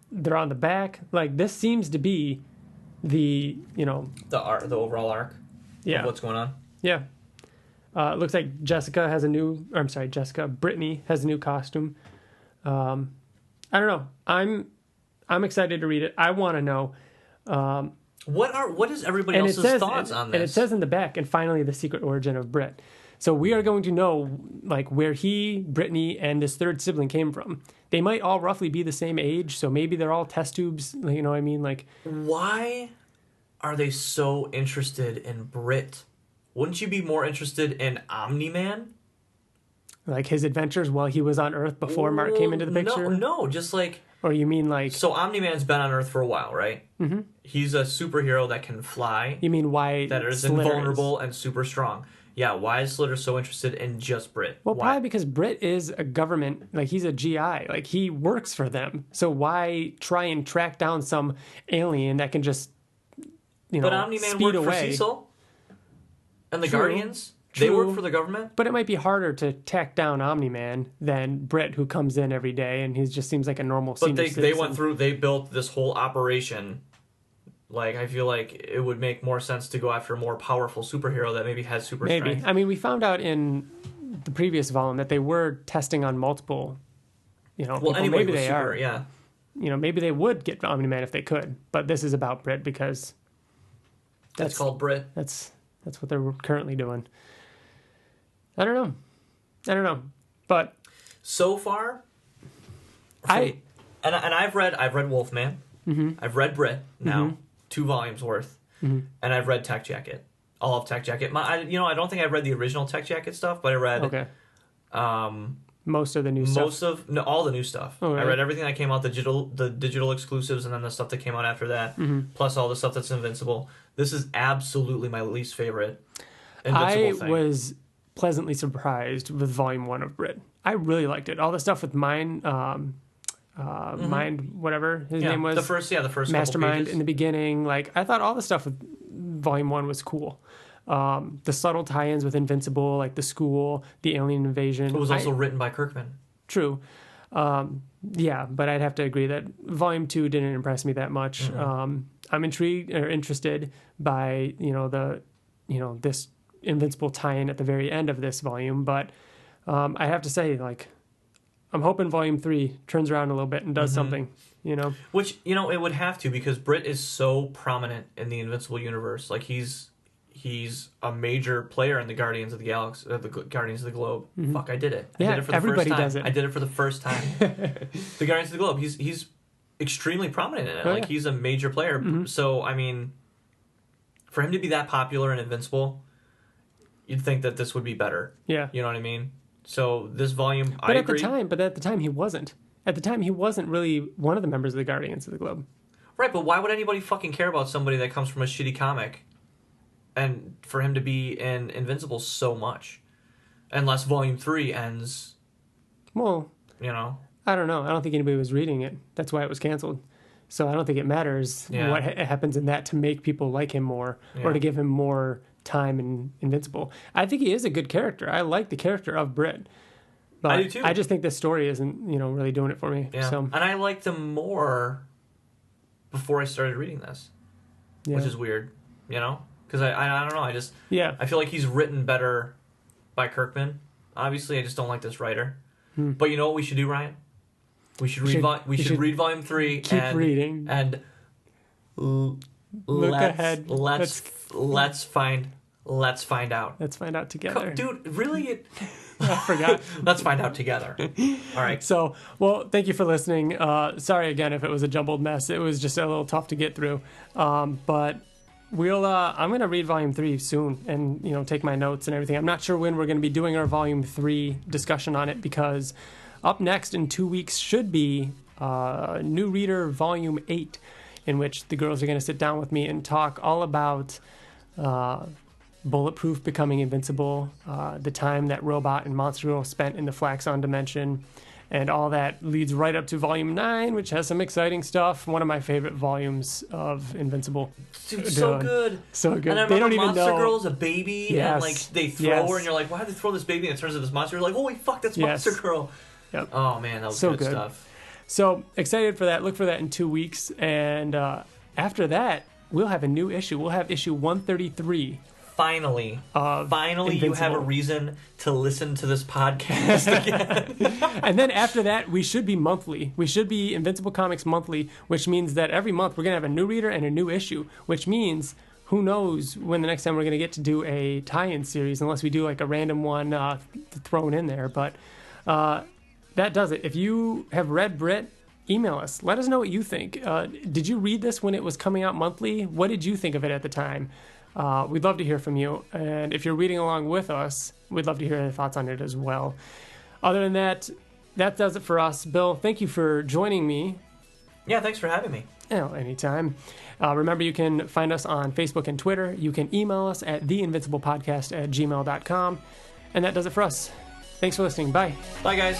they're on the back. Like, this seems to be the overall arc of what's going on. Yeah. It looks like Brittany has a new costume. I don't know. I'm excited to read it. I want to know. What is everybody else's thoughts on this? And it says in the back, and finally the secret origin of Britt. So we are going to know like where Brittany, and this third sibling came from. They might all roughly be the same age, so maybe they're all test tubes. You know what I mean? Like, why are they so interested in Britt? Wouldn't you be more interested in Omni-Man? Like his adventures while he was on Earth before Mark came into the picture? No, just like... Or you mean like... So Omni-Man's been on Earth for a while, right? Mm-hmm. He's a superhero that can fly. You mean why that is invulnerable and super strong. Yeah, why is Slitter so interested in just Britt? Well, why? probably because Britt is a government, like he's a GI, like he works for them. So why try and track down some alien that can just, But Omni-Man speed worked away? For Cecil? And the True. Guardians? True. They work for the government? But it might be harder to track down Omni-Man than Britt, who comes in every day and he just seems like a normal senior citizen. But they built this whole operation. Like, I feel like it would make more sense to go after a more powerful superhero that maybe has super strength. I mean, we found out in the previous volume that they were testing on multiple, Well, people. anyway, Maybe they super, are. yeah. Maybe they would get Omni-Man if they could. But this is about Britt because That's called Britt. That's what they're currently doing. I don't know. But so far, I've read Wolfman. Mm-hmm. I've read Britt now, 2 volumes worth, and I've read Tech Jacket, all of Tech Jacket. I don't think I've read the original Tech Jacket stuff, but I read most of the new stuff. All the new stuff. Oh, really? I read everything that came out, the digital exclusives, and then the stuff that came out after that, plus all the stuff that's Invincible. This is absolutely my least favorite Invincible thing. I was pleasantly surprised with Volume 1 of Britt. I really liked it. All the stuff with Mind, whatever his name was. The first Mastermind in the beginning. Like, I thought all the stuff with Volume 1 was cool. The subtle tie-ins with Invincible, like the school, the alien invasion. It was also written by Kirkman. True. Yeah, but I'd have to agree that Volume 2 didn't impress me that much. Mm-hmm. I'm intrigued or interested by, this Invincible tie-in at the very end of this volume, but I have to say, like, I'm hoping Volume 3 turns around a little bit and does something, Which, it would have to, because Britt is so prominent in the Invincible Universe. Like, he's a major player in the Guardians of the Galaxy, the Guardians of the Globe. Fuck, I did it. I did it for the everybody first time. does it. I did it for the first time. The Guardians of the Globe. He's extremely prominent in it. Oh, He's a major player. So, I mean, for him to be that popular and Invincible, you'd think that this would be better. Yeah. You know what I mean? So this volume, but I at agree. But at the time, he wasn't. At the time, he wasn't really one of the members of the Guardians of the Globe. Right, but why would anybody fucking care about somebody that comes from a shitty comic? And for him to be in Invincible so much. Unless Volume 3 ends... Well... I don't know. I don't think anybody was reading it. That's why it was canceled. So I don't think it matters what happens in that to make people like him more or to give him more time in Invincible. I think he is a good character. I like the character of Britt. But I do too. I just think this story isn't, really doing it for me. Yeah. So. And I liked him more before I started reading this. Which is weird, Because I don't know. I feel like he's written better by Kirkman. Obviously, I just don't like this writer. But you know what we should do, Ryan? We should read Volume 3 keep reading and look ahead. Let's find out. Let's find out together. Dude, really? I forgot. Let's find out together. All right. So, well, thank you for listening. Sorry again if it was a jumbled mess. It was just a little tough to get through. But I'm going to read Volume 3 soon and, take my notes and everything. I'm not sure when we're going to be doing our Volume 3 discussion on it because up next in 2 weeks should be New Reader Volume 8, in which the girls are going to sit down with me and talk all about Bulletproof becoming invincible, the time that Robot and Monster Girl spent in the Flaxon dimension, and all that leads right up to Volume 9, which has some exciting stuff. One of my favorite volumes of Invincible. Dude, so good. So good. And they don't even Monster know. Girl's a baby, and they throw her, and you're like, why did they throw this baby? And it turns into this monster. You're like, holy fuck, that's Monster Girl. Yep. Oh, man, that was so good stuff. So excited for that. Look for that in 2 weeks. And after that, we'll have a new issue. We'll have issue 133. Finally, Invincible. You have a reason to listen to this podcast again. And then after that, we should be monthly. We should be Invincible Comics monthly, which means that every month we're going to have a new reader and a new issue, which means who knows when the next time we're going to get to do a tie-in series, unless we do like a random one thrown in there. But that does it. If you have read Britt, email us. Let us know what you think. Did you read this when it was coming out monthly? What did you think of it at the time? We'd love to hear from you. And if you're reading along with us, we'd love to hear your thoughts on it as well. Other than that, that does it for us. Bill, thank you for joining me. Yeah, thanks for having me. Anytime. Remember, you can find us on Facebook and Twitter. You can email us at theinvinciblepodcast@gmail.com. And that does it for us. Thanks for listening. Bye. Bye, guys.